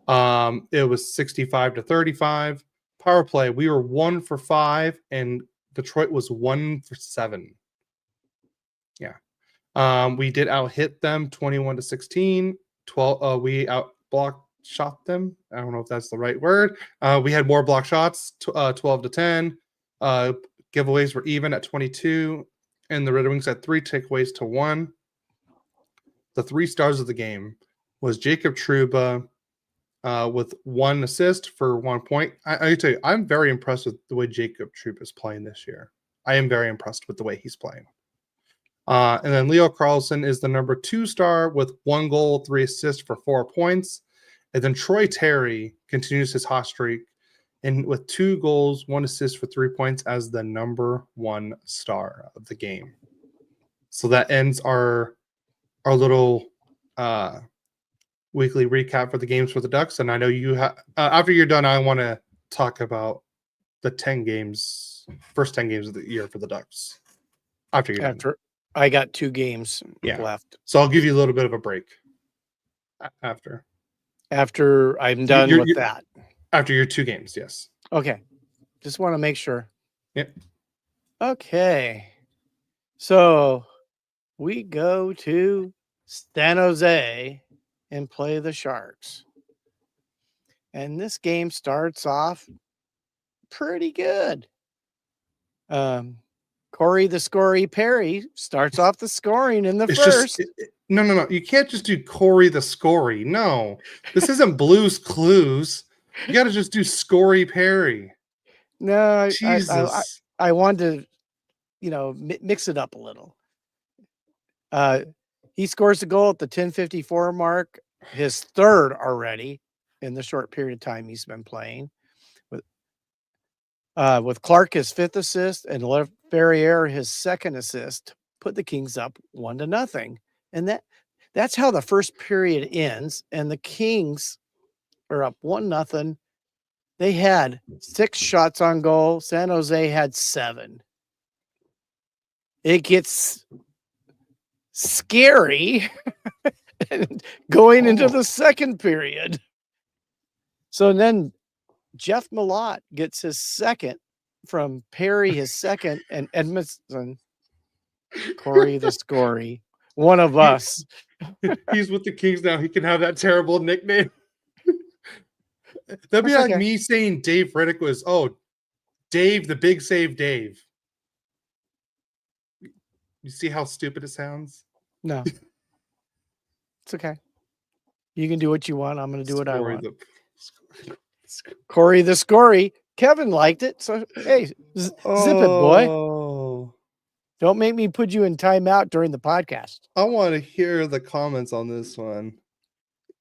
It was 65-35. Power play, we were 1 for 5, and Detroit was 1 for 7. Yeah. We did out-hit them 21-16. 12. We out-blocked shot them. I don't know if that's the right word. We had more block shots, 12-10. Giveaways were even at 22, and the Red Wings had 3 takeaways to 1. The 3 stars of the game was Jacob Trouba with 1 assist for 1 point. I tell you, I'm very impressed with the way Jacob Trouba is playing this year. I am very impressed with the way he's playing. And then Leo Carlson is the number 2 star with 1 goal, 3 assists for 4 points. And then Troy Terry continues his hot streak and with 2 goals, 1 assist for 3 points as the number 1 star of the game. So that ends our little weekly recap for the games for the Ducks. And I know you have after you're done, I want to talk about the first 10 games of the year for the Ducks. After you're done. I got 2 games left. So I'll give you a little bit of a break after I'm done with that. After your 2 games, yes. Okay. Just want to make sure. Yep. Okay. So we go to San Jose and play the Sharks. And this game starts off pretty good. Corey the Scory Perry starts off the scoring in the It's first. no. You can't just do Corey the Scory. No, this isn't Blue's Clues. You got to just do Scory Perry. No, Jesus. I wanted to, mix it up a little. He scores the goal at the 10:54 mark, his third already in the short period of time he's been playing. With Clark his fifth assist and Ferrier his second assist, put the Kings up 1-0, and that's how the first period ends. And the Kings are up 1-0. They had 6 shots on goal. San Jose had 7. It gets scary going into the second period. So then Jeff Malott gets his second from Perry, his second, and Edmondson, Corey the Scory, one of us. He's with the Kings now. He can have that terrible nickname. That'd be That's like okay. me saying Dave Riddick was, Dave, the big save Dave. You see how stupid it sounds? No. It's okay. You can do what you want. I'm going to do what I want. Corey the Scory. Kevin liked it. So, hey, zip it, boy. Don't make me put you in timeout during the podcast. I want to hear the comments on this one.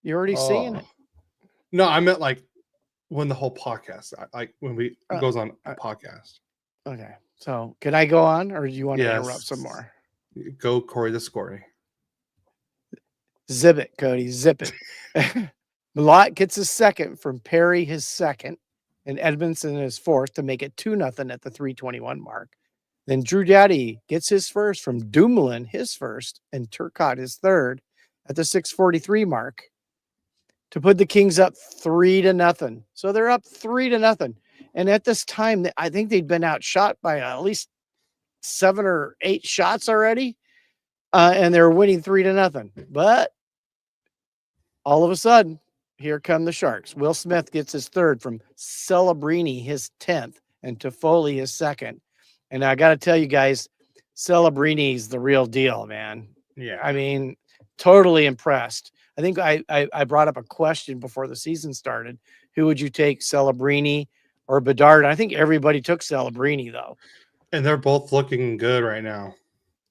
You're already seeing it. No, I meant like when the whole podcast, like when it goes on a podcast. Okay. So can I go on, or do you want to interrupt some more? Go Corey the Scory. Zip it, Cody. Zip it. Malott gets his second from Perry, his second, and Edmondson his fourth to make it 2-0 at the 3:21 mark. Then Drew Doughty gets his first from Dumoulin, his first, and Turcotte his third at the 6:43 mark to put the Kings up 3-0. So they're up 3-0. And at this time, I think they'd been outshot by at least 7 or 8 shots already. And they're winning 3-0. But all of a sudden, here come the Sharks. Will Smith gets his third from Celebrini, his 10th, and Toffoli his second. And I got to tell you guys, Celebrini's the real deal, man. Yeah. I mean, totally impressed. I think I brought up a question before the season started. Who would you take, Celebrini or Bedard? I think everybody took Celebrini, though. And they're both looking good right now.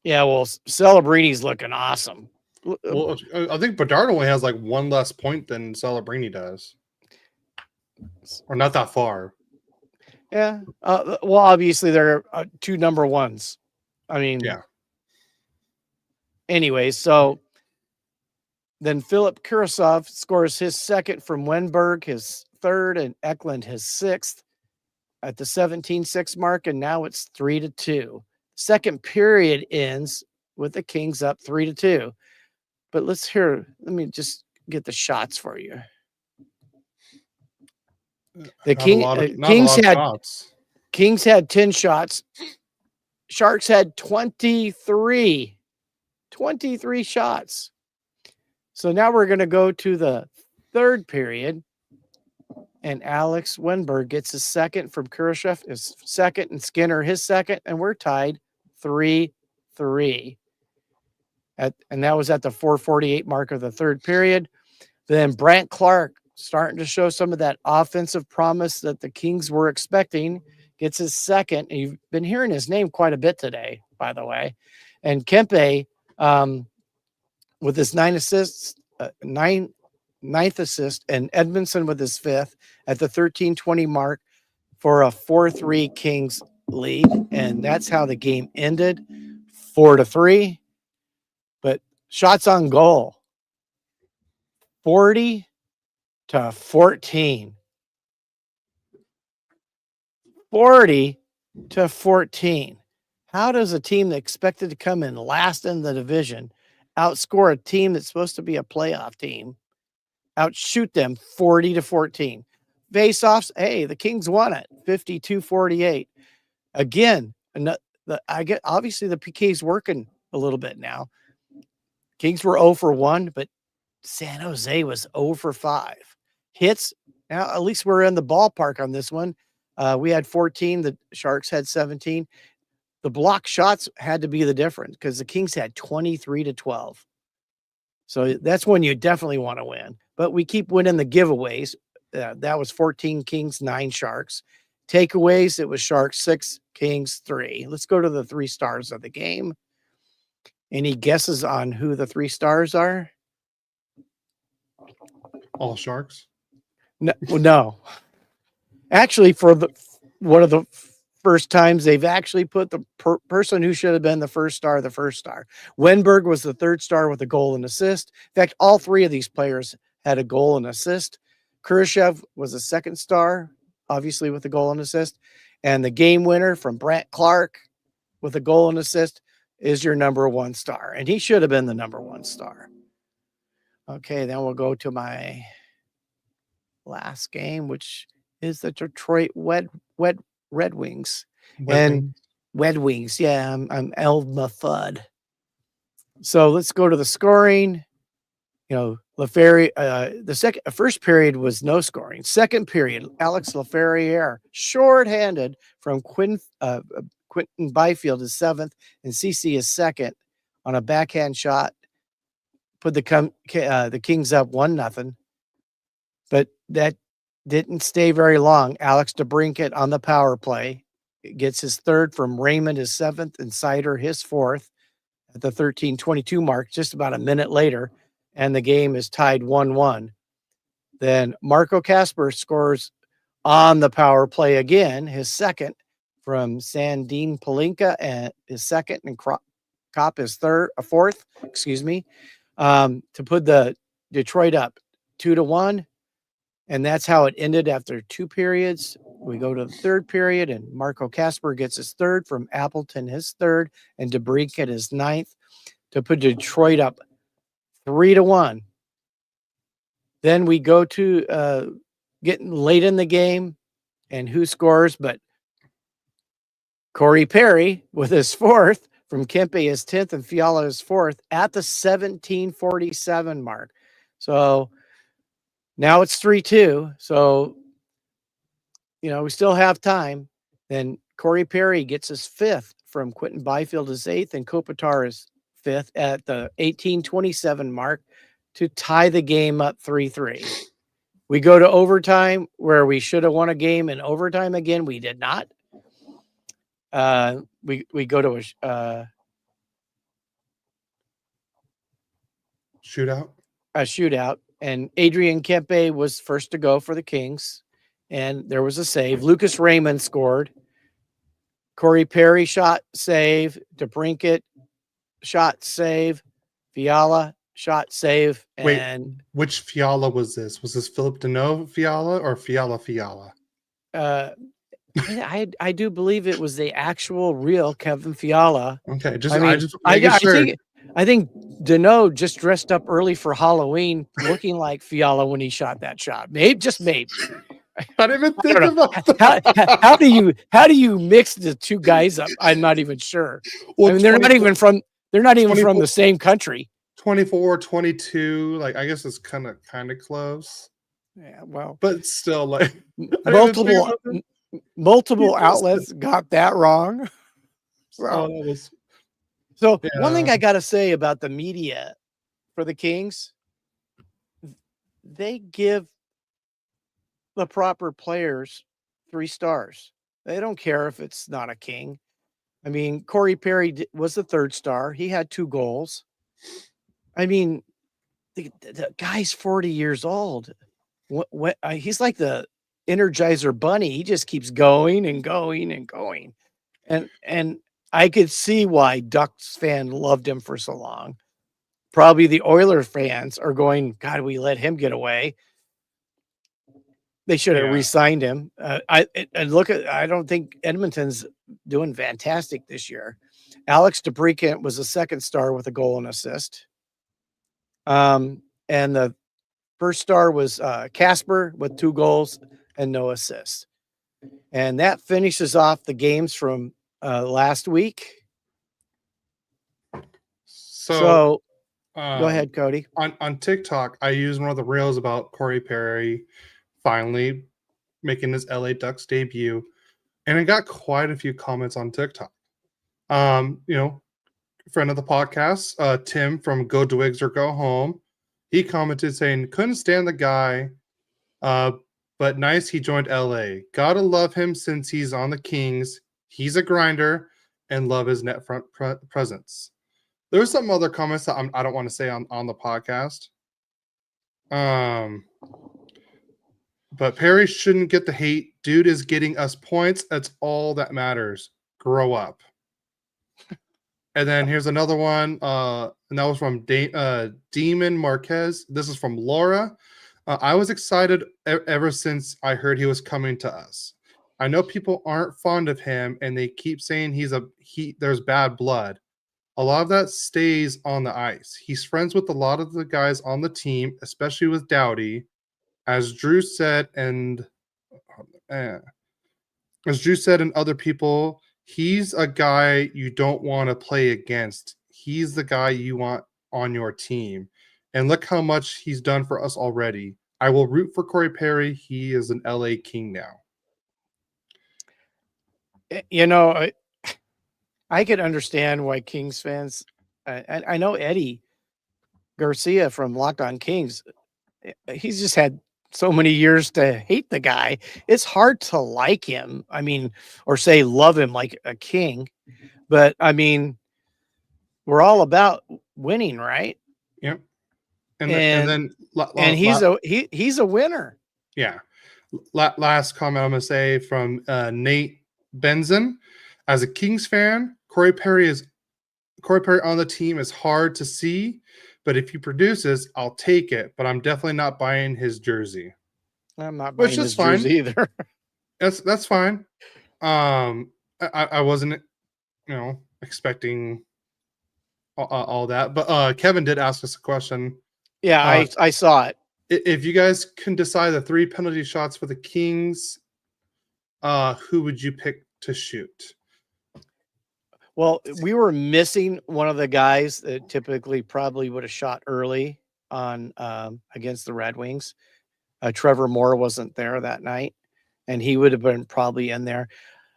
Yeah, well, Celebrini's looking awesome. Well, I think Bedard only has like 1 less point than Celebrini does. Or not that far. Yeah. Well, obviously, they're 2 number ones. I mean, yeah. Anyway, so then Philip Kurasov scores his second from Wenberg, his third, and Eklund his sixth at the 17-6 mark, and now it's 3-2. Second period ends with the Kings up 3-2. But let me just get the shots for you. The Kings had 10 shots. Sharks had 23 shots. So now we're going to go to the third period, and Alex Wenberg gets his second from Kurashev, his second, and Skinner his second, and we're tied 3-3. And that was at the 4:48 mark of the third period. Then Brant Clark, starting to show some of that offensive promise that the Kings were expecting, gets his second. And you've been hearing his name quite a bit today, by the way. And Kempe, with his 9 assists, ninth assist, and Edmondson with his 5th at the 13:20 mark for a 4-3 Kings lead. And that's how the game ended, 4-3. But shots on goal, 40-14. 40-14. How does a team that expected to come in last in the division outscore a team that's supposed to be a playoff team, outshoot them 40-14? Face-offs, hey, the Kings won it, 52-48. Again, obviously the PK's working a little bit now. Kings were 0 for 1, but San Jose was 0 for 5. Hits, now at least we're in the ballpark on this one. We had 14, the Sharks had 17. The block shots had to be the difference because the Kings had 23-12. So that's when you definitely want to win. But we keep winning the giveaways. That was 14 Kings, 9 Sharks. Takeaways, it was Sharks 6, Kings 3. Let's go to the 3 stars of the game. Any guesses on who the 3 stars are? All Sharks? No. Actually, for one of the first times they've actually put the person who should have been the first star. Wenberg was the 3rd star with a goal and assist. In fact, all 3 of these players had a goal and assist. Kurashev was a 2nd star, obviously with a goal and assist. And the game winner from Brant Clark with a goal and assist is your number 1 star. And he should have been the number 1 star. Okay, then we'll go to my last game, which is the Detroit Red Wings. Red Wings. Yeah, I'm Elma Fudd. So let's go to the scoring. You know, Laferriere, the first period was no scoring. Second period, Alex Laferriere, shorthanded from Quentin Byfield is 7th and CC is 2nd on a backhand shot. Put the Kings up 1-0. But that didn't stay very long. Alex DeBrincat on the power play gets his 3rd from Raymond, his 7th, and Sider his 4th at the 13:22 mark, just about a minute later, and the game is tied 1-1. Then Marco Kasper scores on the power play again, his 2nd from Sandin Palinka, and his 2nd, and Kopp his 4th, to put the Detroit up 2-1. And that's how it ended after 2 periods. We go to the 3rd period, and Marco Kasper gets his 3rd from Appleton, his 3rd, and DeBrincat his 9th to put Detroit up 3-1. Then we go to getting late in the game, and who scores but Corey Perry with his 4th from Kempe his 10th and Fiala his 4th at the 17:47 mark. So now it's 3-2. So, you know, we still have time. Then Corey Perry gets his 5th from Quentin Byfield his 8th and Kopitar his 5th at the 18:27 mark to tie the game up 3-3. We go to overtime where we should have won a game in overtime again. We did not. We go to a shootout. And Adrian Kempe was first to go for the Kings. And there was a save. Lucas Raymond scored. Corey Perry shot, save. DeBrincat shot, save. Fiala shot, save. And wait, which Fiala was this? Was this Philip Deneau Fiala or Fiala? I do believe it was the actual real Kevin Fiala. Okay, I think Deneau just dressed up early for Halloween, looking like Fiala when he shot that shot. Maybe. I didn't even think about that. How do you mix the 2 guys up? I'm not even sure. Well, I mean, they're not even from the same country. 24, 22, like I guess it's kind of close. Yeah, well, but still, like multiple outlets got that wrong. So one thing I got to say about the media for the Kings, they give the proper players 3 stars. They don't care if it's not a King. I mean, Corey Perry was the 3rd star. He had 2 goals. I mean, the guy's 40 years old. He's like the Energizer Bunny. He just keeps going and going and going. And I could see why Ducks fan loved him for so long. Probably the Oilers fans are going, God, we let him get away. They should have re-signed him. I don't think Edmonton's doing fantastic this year. Alex DeBrincat was the 2nd star with a goal and assist. And the 1st star was Kasper with 2 goals and no assists. And that finishes off the games from last week. So go um, ahead, Cody. on TikTok, I used one of the reels about Corey Perry finally making his LA Ducks debut, and it got quite a few comments on TikTok. You know, friend of the podcast, Tim from Go Dwigs or Go Home, he commented saying, couldn't stand the guy, but nice he joined LA. Gotta love him since he's on the Kings. He's a grinder and love his net front presence. There's some other comments that I don't want to say on the podcast. But Perry shouldn't get the hate. Dude is getting us points. That's all that matters. Grow up. And then here's another one. And that was from Demon Marquez. This is from Laura. I was excited ever since I heard he was coming to us. I know people aren't fond of him, and they keep saying there's bad blood. A lot of that stays on the ice. He's friends with a lot of the guys on the team, especially with Doughty. As Drew said, and other people, he's a guy you don't want to play against. He's the guy you want on your team. And look how much he's done for us already. I will root for Corey Perry. He is an LA King now. You know, I could understand why Kings fans, I know Eddie Garcia from Locked On Kings, he's just had so many years to hate the guy. It's hard to like him. I mean, or say love him like a king. But I mean, we're all about winning, right? Yep. And then he's a winner. Yeah. Last comment I'm going to say from Nate Benson. As a Kings fan, Corey Perry on the team is hard to see, but if he produces, I'll take it. But I'm definitely not buying his jersey. I'm not buying his jersey either. That's fine. I wasn't, expecting all that, but Kevin did ask us a question. Yeah, I saw it. If you guys can decide the 3 penalty shots for the Kings, who would you pick to shoot? Well, we were missing one of the guys that typically probably would have shot early on against the Red Wings. Trevor Moore wasn't there that night, and he would have been probably in there.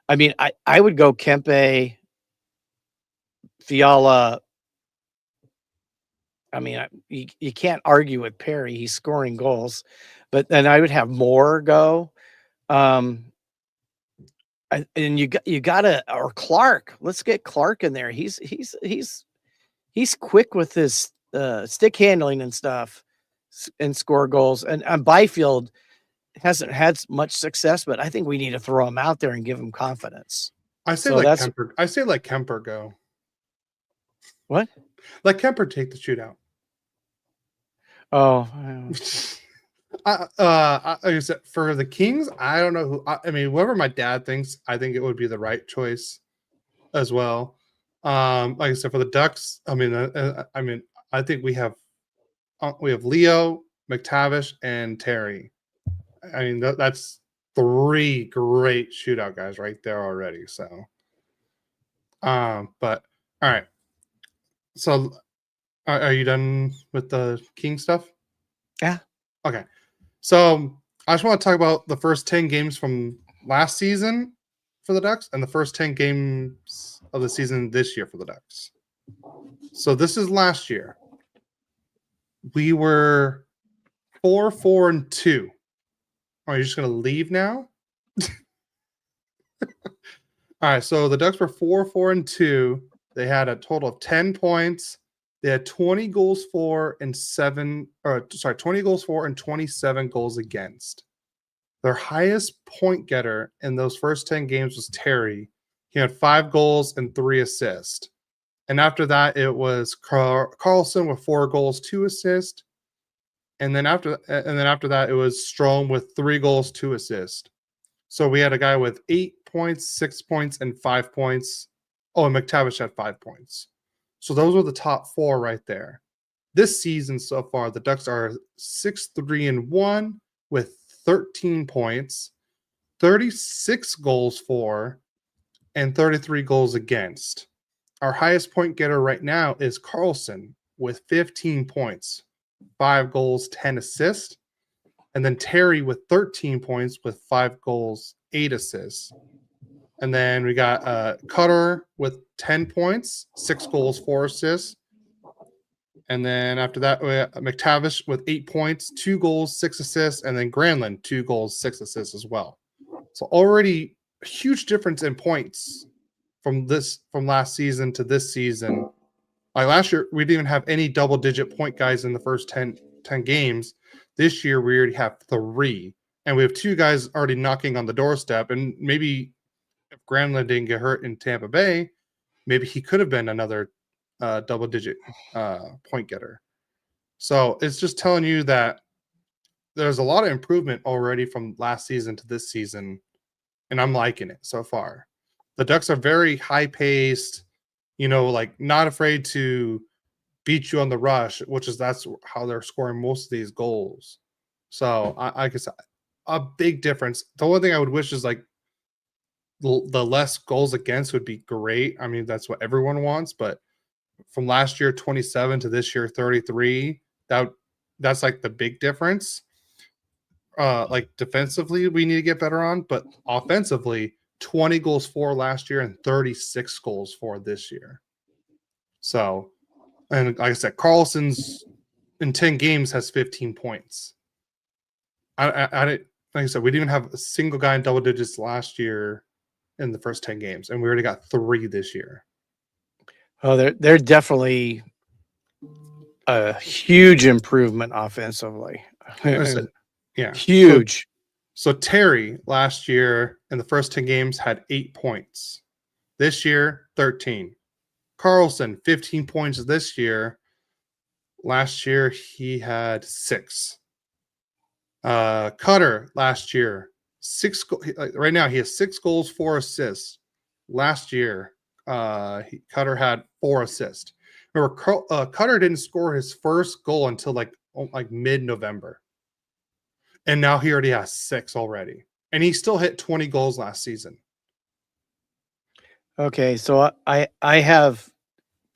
I mean, I would go Kempe, Fiala. I mean, you can't argue with Perry. He's scoring goals, but then I would have Moore go. And you gotta, or Clark. Let's get Clark in there. He's quick with his stick handling and stuff, and score goals. And Byfield hasn't had much success, but I think we need to throw him out there and give him confidence. I say let Kemper go. What? Let Kemper take the shootout. Oh. Like I said, for the Kings, I don't know who. I mean, whoever my dad thinks, I think it would be the right choice as well. Like I said, for the Ducks, I mean, I think we have Leo, McTavish, and Terry. I mean, that's 3 great shootout guys right there already. So, but all right. So, are you done with the King stuff? Yeah. Okay. So I just want to talk about the first 10 games from last season for the Ducks and the first 10 games of the season this year for the Ducks. So this is last year. We were 4-4-2. Are you just going to leave now? All right. So the Ducks were 4-4-2. They had a total of 10 points. They had 20 goals for and 20 goals for and 27 goals against. Their highest point getter in those first 10 games was Terry. He had 5 goals and 3 assists. And after that, it was Carlson with 4 goals, 2 assists. And then after that, it was Strome with 3 goals, 2 assists. So we had a guy with 8 points, 6 points, and 5 points. Oh, and McTavish had 5 points. So those were the top 4 right there. This season so far, the Ducks are 6-3-1 with 13 points, 36 goals for, and 33 goals against. our highest point getter right now is Carlson with 15 points, 5 goals, 10 assists. And then Terry with 13 points with 5 goals, 8 assists. And then we got Cutter with 10 points, 6 goals, 4 assists. And then after that, we got McTavish with 8 points, 2 goals, 6 assists. And then Granlund, 2 goals, 6 assists as well. So already a huge difference in points from last season to this season. Like last year, we didn't even have any double-digit point guys in the first 10 games. This year, we already have 3. And we have 2 guys already knocking on the doorstep. And maybe if Granlund didn't get hurt in Tampa Bay, maybe he could have been another double-digit point getter. So it's just telling you that there's a lot of improvement already from last season to this season. And I'm liking it so far. The Ducks are very high-paced, like not afraid to beat you on the rush, that's how they're scoring most of these goals. So I guess a big difference. The only thing I would wish is like the less goals against would be great. I mean, that's what everyone wants, but from last year 27 to this year 33, that's like the big difference. Like defensively, we need to get better on, but offensively, 20 goals for last year and 36 goals for this year. So, and like I said, Carlson's in 10 games has 15 points. I like I said, we didn't even have a single guy in double digits last year in the first 10 games, and we already got 3 this year. Oh, they're definitely a huge improvement offensively. Yeah, huge. So Terry last year in the first 10 games had 8 points. This year, 13. Carlson, 15 points this year. Last year, he had 6. Cutter last year, 6. Right now, he has 6 goals, 4 assists. Last year, Cutter had 4 assists. Remember, Cutter didn't score his first goal until like mid-November. And now he already has 6 already. And he still hit 20 goals last season. Okay, so I have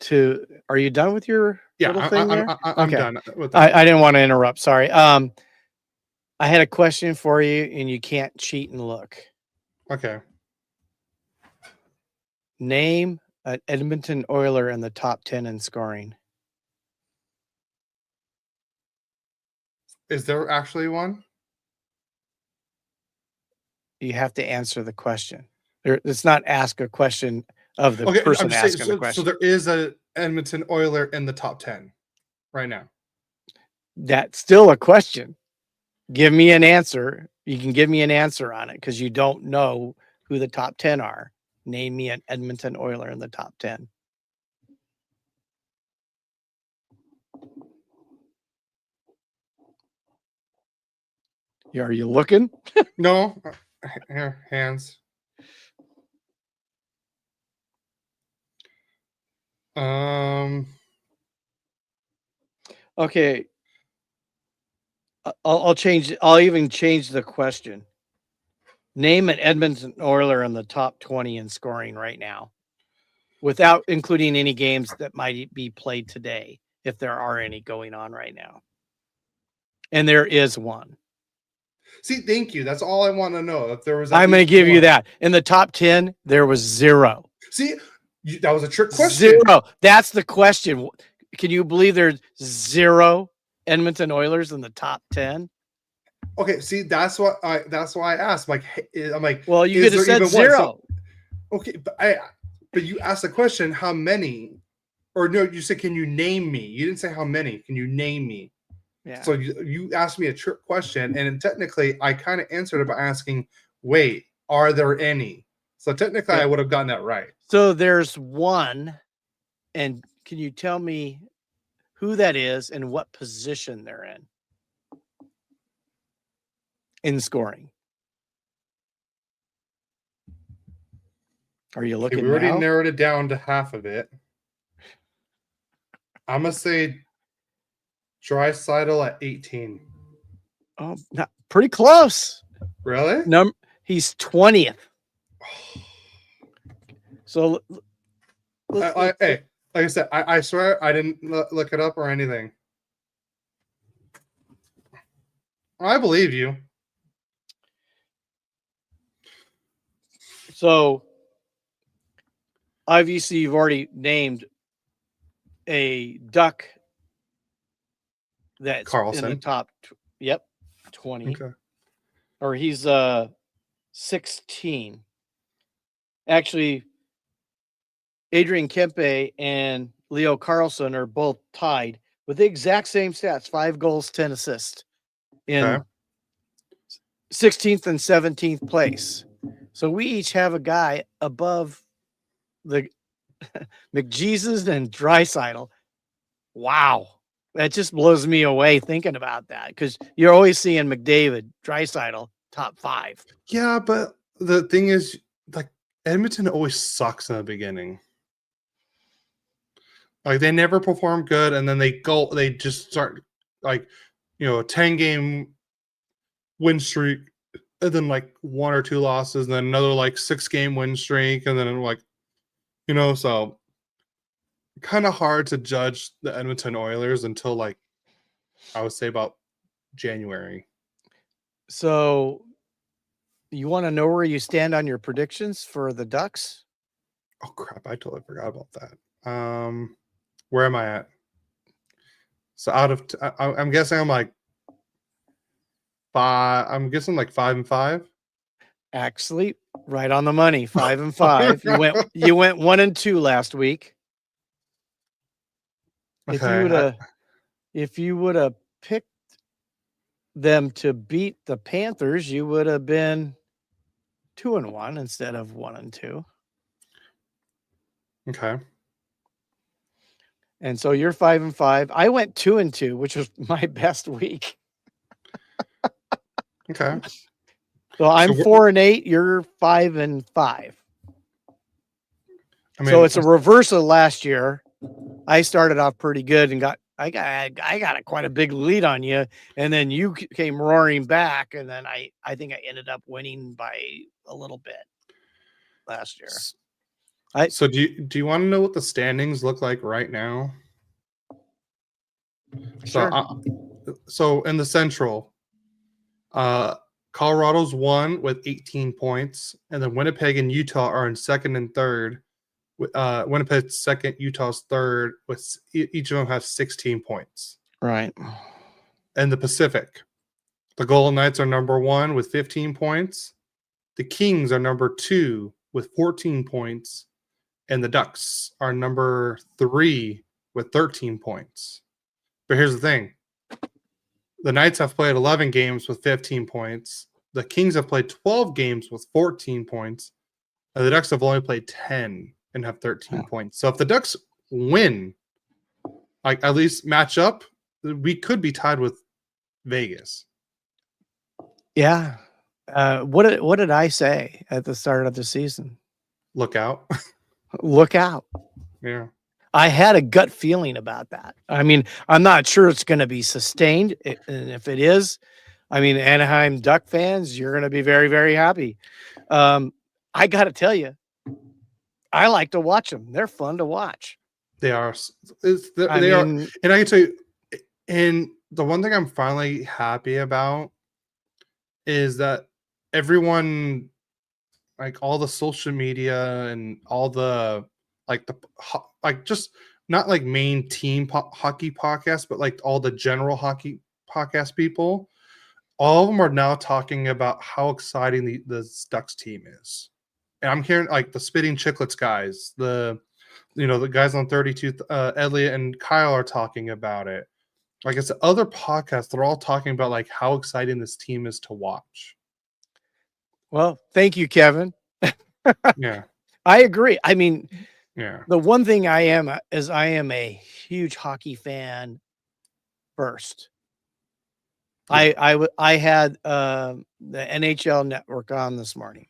to. Are you done with your little thing there? I'm done with that. I didn't want to interrupt. Sorry. I had a question for you, and you can't cheat and look. Okay. Name an Edmonton Oiler in the top 10 in scoring. Is there actually one? You have to answer the question. It's not ask a question of the person asking the question. So there is a Edmonton Oiler in the top 10 right now. That's still a question. Give me an answer. You can give me an answer on it because you don't know who the top 10 are. Name me an Edmonton Oiler in the top 10. Are you looking? No. Here, hands. Okay. I'll change. I'll even change the question. Name an Edmonton Oiler in the top 20 in scoring right now, without including any games that might be played today, if there are any going on right now. And there is one. See, thank you. That's all I want to know. If there was, I'm going to give you that. In the top 10, there was 0. See, that was a trick question. 0. That's the question. Can you believe there's 0 Edmonton Oilers in the top 10? Okay, see, that's why I asked. I'm like, well, you could have said 0. So, okay, but you asked the question, how many? Or no, you said, can you name me? You didn't say how many. Can you name me? Yeah. So you asked me a trick question, and technically, I kind of answered it by asking, "Wait, are there any?" So technically, I would have gotten that right. So there's one, and can you tell me who that is and what position they're in scoring? Are you looking? Okay, we already narrowed it down to half of it. I'm gonna say Draisaitl at 18. Oh, not pretty close. Really? He's 20th. So Hey, like I said, I swear I didn't look it up or anything. I believe you. So obviously you've already named a Duck that's in the Carlson. top 20. Okay. Or he's 16. Actually, Adrian Kempe and Leo Carlson are both tied with the exact same stats, 5 goals, 10 assists in Okay. 16th and 17th place. So we each have a guy above the McJesus and Draisaitl. Wow. That just blows me away thinking about that because you're always seeing McDavid, Draisaitl, top 5. Yeah, but the thing is, like, Edmonton always sucks in the beginning. Like, they never perform good, and then they just start, like, a 10-game win streak, and then, like, 1 or 2 losses, and then another, like, 6-game win streak, and then, like, so kind of hard to judge the Edmonton Oilers until, like, I would say about January. So you want to know where you stand on your predictions for the Ducks? Oh, crap. I totally forgot about that. Where am I at? So I'm guessing I'm like 5. I'm guessing like 5-5. Actually, right on the money, 5-5. You went 1-2 last week. Okay. If you would have picked them to beat the Panthers, you would have been 2-1 instead of 1-2. Okay. And so you're 5-5. I went 2-2, which was my best week. Okay. So I'm 4-8. You're 5-5. I mean, So it's a reverse of last year. I started off pretty good and I got quite a big lead on you, and then you came roaring back, and then I think I ended up winning by a little bit last year. So do you want to know what the standings look like right now? Sure. So in the Central, Colorado's 1 with 18 points, and then Winnipeg and Utah are in second and third. Winnipeg's second, Utah's third, with each of them have 16 points. Right. And the Pacific, the Golden Knights are number 1 with 15 points. The Kings are number 2 with 14 points. And the Ducks are number 3 with 13 points. But here's the thing. The Knights have played 11 games with 15 points. The Kings have played 12 games with 14 points. And the Ducks have only played 10 and have 13 points. So if the Ducks win, like at least match up, we could be tied with Vegas. Yeah. What did I say at the start of the season? Look out. Look out. Yeah. I had a gut feeling about that. I mean, I'm not sure it's going to be sustained. And if it is, I mean, Anaheim Duck fans, you're going to be very, very happy. I got to tell you, I like to watch them. They're fun to watch. They are. They are. And I can tell you, and the one thing I'm finally happy about is that everyone, like all the social media and all the just not like main team hockey podcasts, but like all the general hockey podcast people, all of them are now talking about how exciting the Ducks team is. And I'm hearing like the Spitting Chicklets guys, the guys on 32, Elliot and Kyle are talking about it. Like it's other podcasts, they're all talking about like how exciting this team is to watch. Well, thank you, Kevin. Yeah. I agree. I mean, yeah. The one thing I am a huge hockey fan first. Yeah. I had the NHL Network on this morning,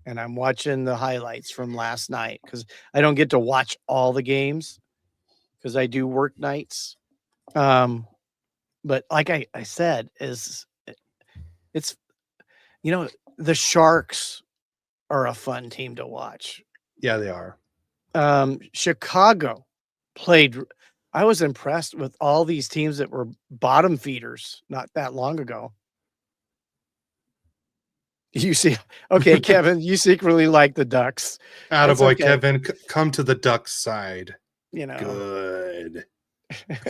and I'm watching the highlights from last night because I don't get to watch all the games because I do work nights. But like I said, it's the Sharks are a fun team to watch. Yeah, they are. Chicago played. I was impressed with all these teams that were bottom feeders not that long ago. You see, okay, Kevin, you secretly like the Ducks. That's Attaboy, okay. Kevin. Come to the Ducks side. You know, Good. you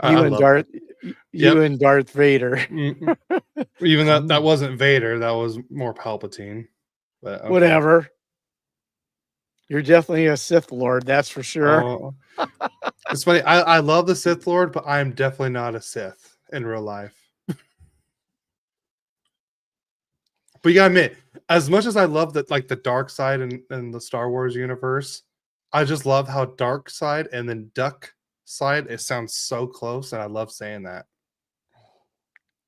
I and love Darth, that. you Yep. and Darth Vader. Even though that wasn't Vader, that was more Palpatine. But okay. Whatever. You're definitely a Sith Lord, that's for sure. Oh, it's funny. I love the Sith Lord, but I'm definitely not a Sith in real life. But you gotta admit, as much as I love that, like the dark side in the Star Wars universe, I just love how dark side and then duck side, it sounds so close, and I love saying that.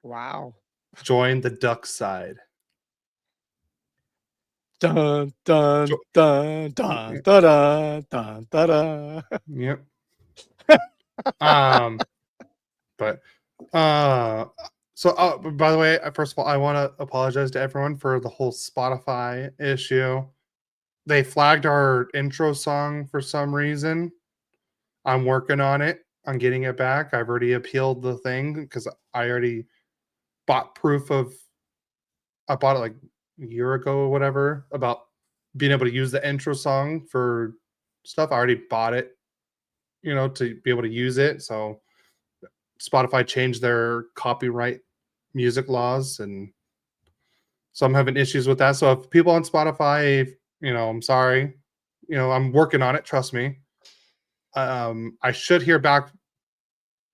Wow. Join the duck side. Dun dun Jo- dun dun dun dun dun dun. Dun. Yep. But so by the way, first of all, I want to apologize to everyone for the whole Spotify issue. They flagged our intro song for some reason. I'm working on it. I'm getting it back. I've already appealed the thing because I already bought proof of. I bought it like a year ago or whatever about being able to use the intro song for stuff. I already bought it, to be able to use it. So Spotify changed their copyright music laws, and so I'm having issues with that. So if people on Spotify, I'm sorry. I'm working on it. Trust me. I should hear back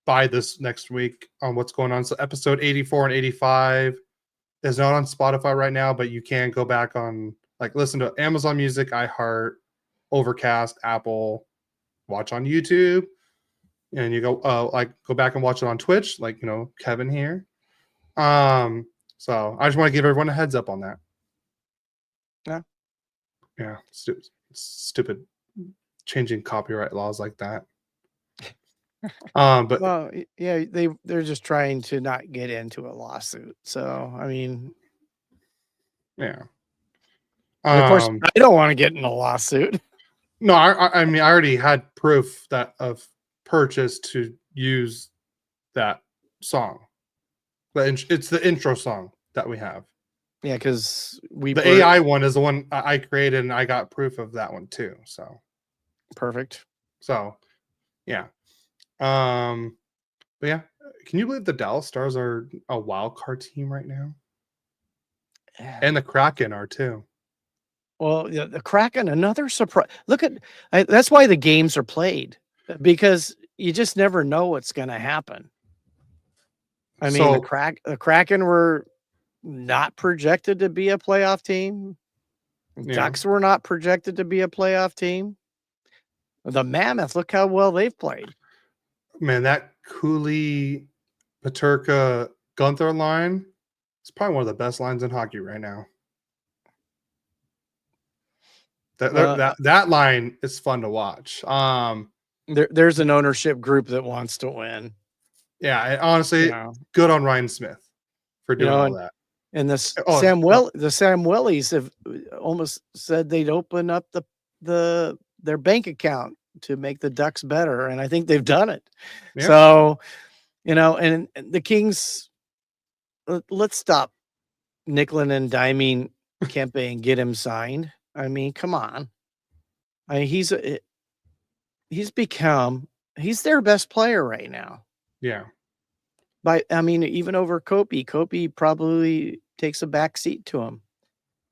by this next week on what's going on. So episode 84 and 85 is not on Spotify right now, but you can go back on, like, listen to Amazon Music, iHeart, Overcast, Apple, watch on YouTube, and you go go back and watch it on Twitch, like Kevin here. So I just want to give everyone a heads up on that. Yeah, stupid changing copyright laws like that. But Well, yeah, they're just trying to not get into a lawsuit. So, I mean, yeah. and of course, I don't want to get in a lawsuit. No, I mean, I already had proof that of purchase to use that song. It's the intro song that we have. Yeah, because The AI one is the one I created, and I got proof of that one too. So perfect. So, yeah. But yeah, can you believe the Dallas Stars are a wild card team right now? Yeah. And the Kraken are too. Well, the Kraken, another surprise. Look at that's why the games are played, because you just never know what's going to happen. I mean, the Kraken were not projected to be a playoff team. Ducks were not projected to be a playoff team. The Mammoth, look how well they've played. Man, that Cooley, Paterka, Gunther line is probably one of the best lines in hockey right now. That line is fun to watch. There's an ownership group that wants to win. Yeah, honestly, good on Ryan Smith for doing all that. And the Sam Willies have almost said they'd open up their bank account to make the Ducks better, and I think they've done it. Yeah. So, and the Kings, let's stop nickeling and diming Kempe and get him signed. I mean, come on. I mean, he's their best player right now. Yeah. Even over Kopi. Kopi probably takes a back seat to him.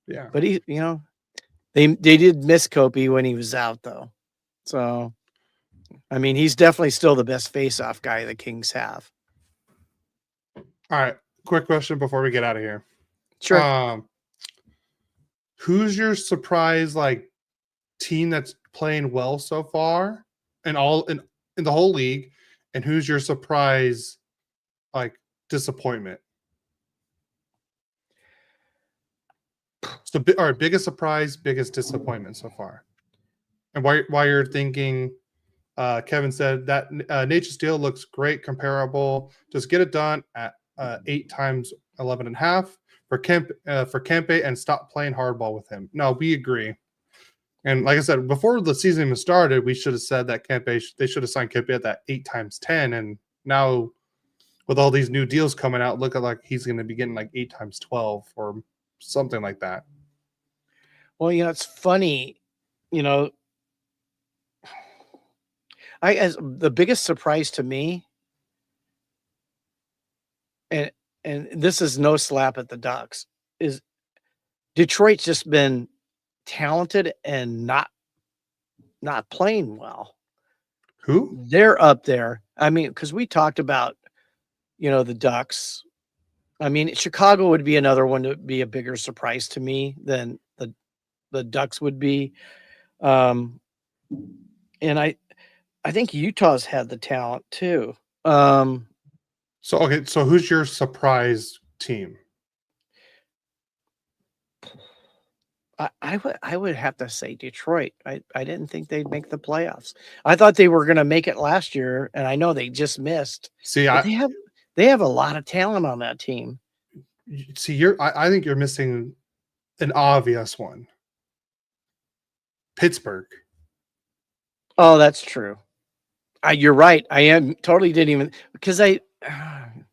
Yeah. But they did miss Kopi when he was out, though. So, I mean, he's definitely still the best face-off guy the Kings have. All right. Quick question before we get out of here. Sure. Who's your surprise, team that's playing well so far in the whole league? And who's your surprise, disappointment? So, all right, biggest surprise, biggest disappointment so far. And why you're thinking, Kevin said that Nature Steel looks great, comparable. Just get it done at 8 times 11.5 for Kempe and stop playing hardball with him. No, we agree. And like I said, before the season even started, we should have said that they should have signed Kempe at that 8x10. And now with all these new deals coming out, look at like he's going to be getting like 8x12 or something like that. Well, it's funny, as the biggest surprise to me, and this is no slap at the Ducks, is Detroit's just been talented and not playing well. Who? They're up there. I mean, because we talked about, the Ducks. I mean, Chicago would be another one to be a bigger surprise to me than the Ducks would be. And I think Utah's had the talent too. So who's your surprise team? I would have to say Detroit. I didn't think they'd make the playoffs. I thought they were going to make it last year, and I know they just missed. See, they have a lot of talent on that team. See, I think you're missing an obvious one. Pittsburgh. Oh, that's true. You're right. I am totally didn't even because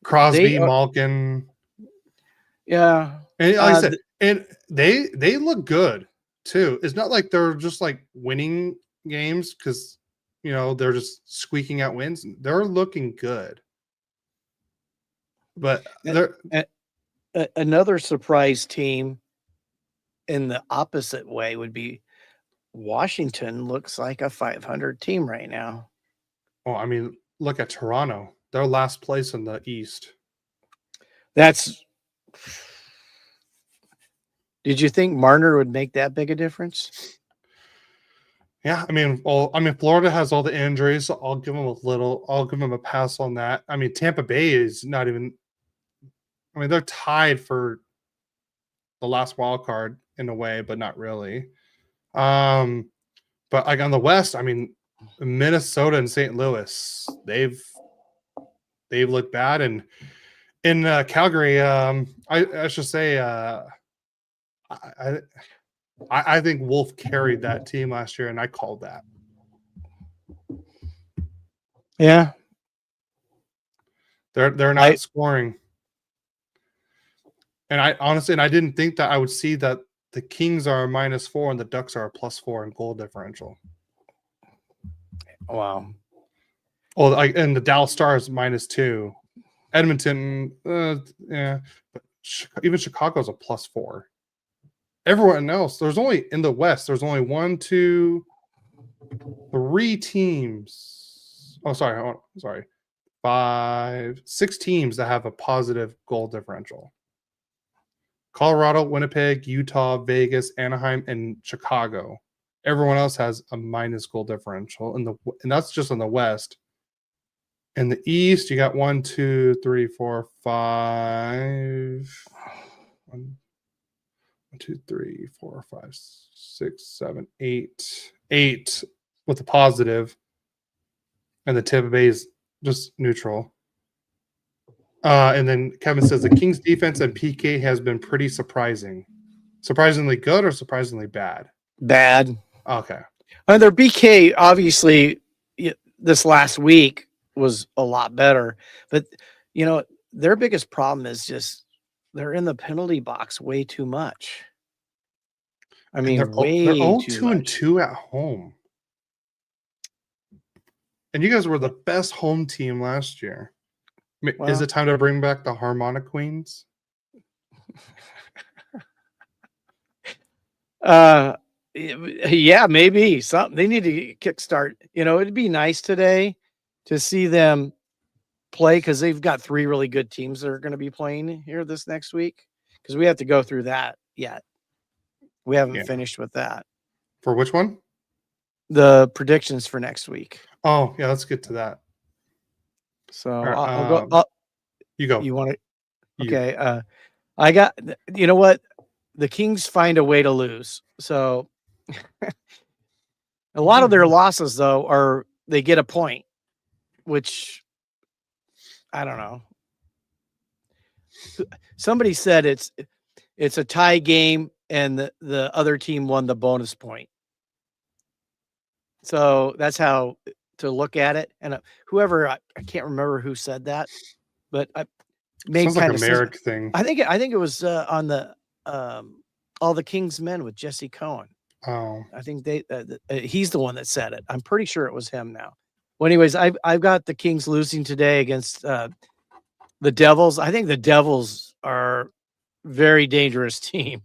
Crosby, Malkin. Yeah. And like I said, and they look good too. It's not like they're just like winning games because they're just squeaking out wins. They're looking good. But another surprise team in the opposite way would be Washington. Looks like a 500 team right now. Oh, I mean, look at Toronto. They're last place in the East. Did you think Marner would make that big a difference? Yeah, I mean, Florida has all the injuries, so I'll give them a pass on that. I mean, Tampa Bay is not even. I mean, they're tied for the last wild card in a way, but not really. But like on the West, I mean, Minnesota and St. Louis, they've looked bad, and in Calgary, I should say, I think Wolf carried that team last year, and I called that. Yeah, they're not scoring, and I didn't think that I would see that the Kings are a -4 and the Ducks are a +4 in goal differential. Wow. Oh, and the Dallas Stars -2. Edmonton, yeah, but even Chicago's a +4. Everyone else, there's only in the West, there's only 1, 2, 3 teams. Oh, sorry. 5, 6 teams that have a positive goal differential. Colorado, Winnipeg, Utah, Vegas, Anaheim, and Chicago. Everyone else has a minus goal differential, and that's just in the West. In the East, you got 1, 2, 3, 4, 5. 1, 2, 3, 4, 5, 6, 7, 8. 8 with a positive, and the Tampa Bay is just neutral. And then Kevin says the Kings defense and PK has been pretty surprising. Surprisingly good or surprisingly bad? Bad. Okay. Their BK, obviously, this last week was a lot better. But, their biggest problem is just they're in the penalty box way too much. I mean, they're way 0-2 at home. And you guys were the best home team last year. Is it time to bring back the Harmonic Queens? Yeah, maybe something. They need to kickstart. It'd be nice today to see them play because they've got 3 really good teams that are going to be playing here this next week. Because we have to go through that yet. We haven't finished with that. For which one? The predictions for next week. Oh, yeah, let's get to that. So I'll go. You go. You want to? Okay. I got. You know what? The Kings find a way to lose. So a lot of their losses, though, are they get a point, which I don't know. Somebody said it's a tie game, and the other team won the bonus point. So that's how to look at it. And whoever I can't remember who said that, but I made Sounds like kind a of sense. Merrick thing. I think it was on the All the King's Men with Jesse Cohen. Oh, I think he's the one that said it. I'm pretty sure it was him now. Well, anyways, I've got the Kings losing today against the Devils. I think the Devils are very dangerous team.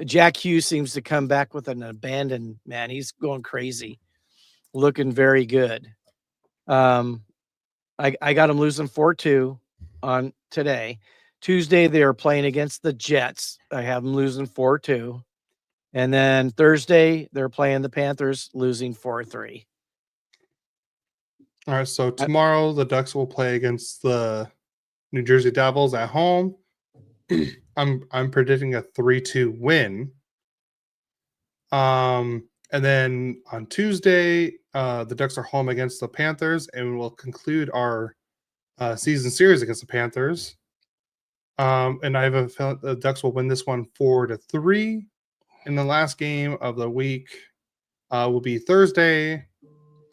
Jack Hughes seems to come back with an abandon, man. He's going crazy, looking very good. I got him losing 4-2 on today. Tuesday, they are playing against the Jets. I have them losing 4-2. And then Thursday, they're playing the Panthers, losing 4-3. all right. So tomorrow the Ducks will play against the New Jersey Devils at home. I'm predicting a 3-2 win. And then on Tuesday, the Ducks are home against the Panthers, and we'll conclude our season series against the Panthers. And I have a feeling the Ducks will win this one 4-3. And the last game of the week will be Thursday,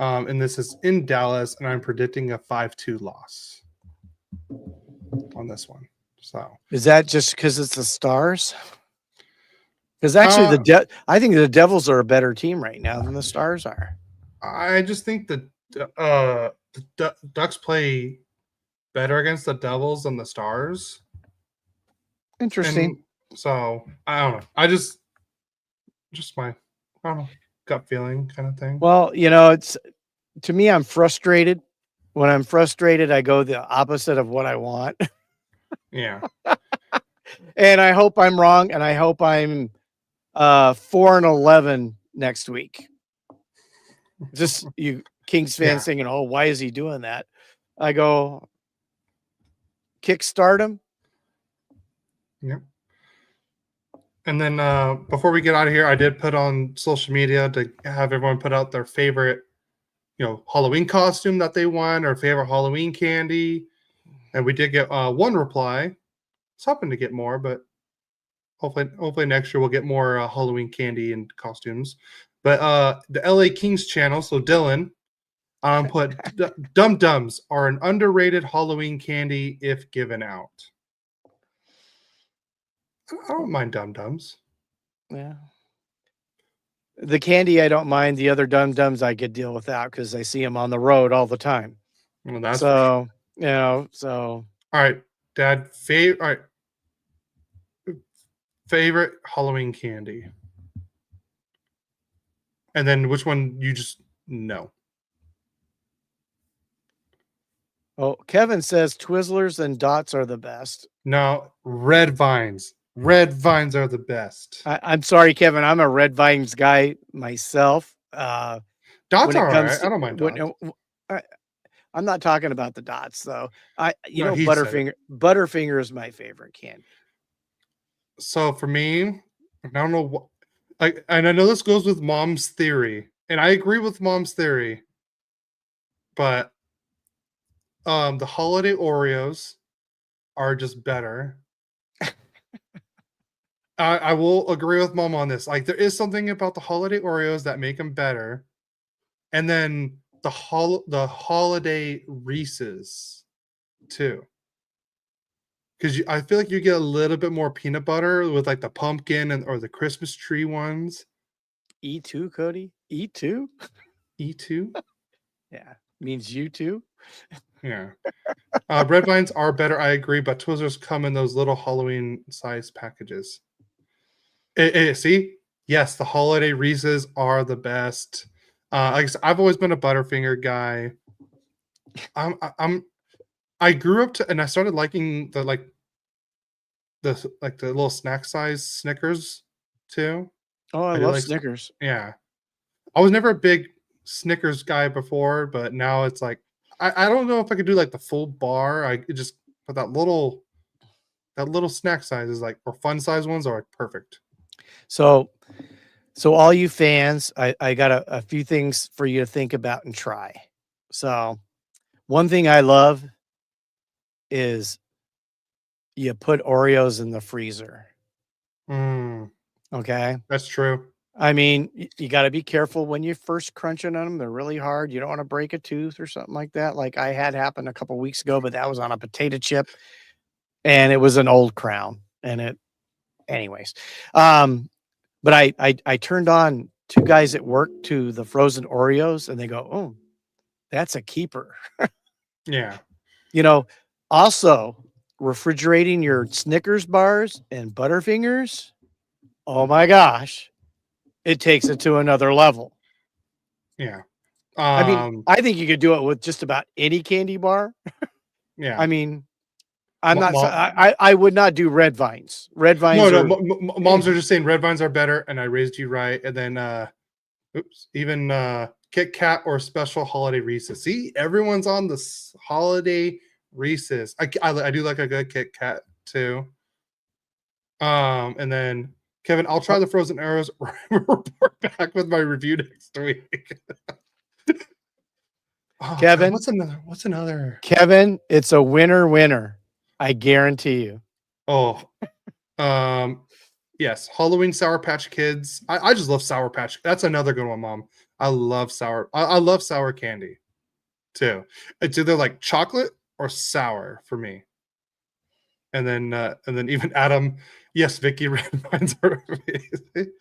and this is in Dallas, and I'm predicting a 5-2 loss on this one. So is that just because it's the Stars? Because actually, I think the Devils are a better team right now than the Stars are. I just think that the Ducks play better against the Devils than the Stars. Interesting. And so I don't know. I just my I don't know, gut feeling kind of thing. Well, it's to me, I'm frustrated. When I'm frustrated, I go the opposite of what I want. Yeah. And I hope I'm wrong, and I hope I'm 4-11 next week. Just you Kings fans thinking, oh, why is he doing that? I go kickstart him. Yep. And then before we get out of here, I did put on social media to have everyone put out their favorite, Halloween costume that they want or favorite Halloween candy. And we did get one reply. I was hoping to get more, but hopefully next year we'll get more Halloween candy and costumes. But the LA Kings channel, so Dylan, put Dum Dums are an underrated Halloween candy if given out. I don't mind Dum Dums. Yeah. The candy I don't mind. The other Dum Dums I could deal without because I see them on the road all the time. Well, that's so so. All right, Dad. Favorite Halloween candy, and then which one you just know. Oh, Kevin says Twizzlers and Dots are the best. No, Red Vines. Red Vines are the best. I'm sorry, Kevin. I'm a Red Vines guy myself. Dots are all right. I don't mind Dots. I'm not talking about the Dots though. No, Butterfinger is my favorite candy. So for me, I don't know what. And I know this goes with Mom's theory, and I agree with Mom's theory, but the holiday Oreos are just better. I will agree with Mom on this. Like, there is something about the holiday Oreos that make them better, and then the holiday Reese's too, because I feel like you get a little bit more peanut butter with like the pumpkin or the Christmas tree ones. E2, Cody. E2. E2. Yeah, means you too. Yeah. Red Vines are better, I agree, but Twizzlers come in those little Halloween size packages. See, yes, the holiday Reese's are the best. Like I said, I've always been a Butterfinger guy. I grew up and I started liking the little snack size Snickers too. Oh, I love Snickers. Yeah, I was never a big Snickers guy before, but now it's like I don't know if I could do like the full bar. I just but that little snack size is like, or fun size ones are like perfect. So all you fans, I got a few things for you to think about and try. So one thing I love is you put Oreos in the freezer. Mm, Okay. that's true. I mean, you got to be careful when you first crunching on them. They're really hard. You don't want to break a tooth or something like that. Like I had happen a couple weeks ago, but that was on a potato chip and it was an Old Crown. And anyways. But I turned on two guys at work to the frozen Oreos and they go, "Oh, that's a keeper." Yeah. Also refrigerating your Snickers bars and Butterfingers. Oh my gosh. It takes it to another level. Yeah. I mean, I think you could do it with just about any candy bar. Yeah. I mean, I'm not. Mom, I would not do red vines. Red vines no, are. moms are just saying red vines are better, and I raised you right. And then, even Kit Kat or special holiday Reese's. See, everyone's on this holiday Reese's. I do like a good Kit Kat too. And then Kevin, I'll try the frozen arrows. Report back with my review next week. Oh, Kevin, God, what's another? Kevin, it's a winner. I guarantee you. Oh, yes, Halloween Sour Patch Kids. I just love Sour Patch. That's another good one, Mom. I love I love sour candy too. It's either like chocolate or sour for me. And then even Adam, yes, Vicky, red vines are amazing.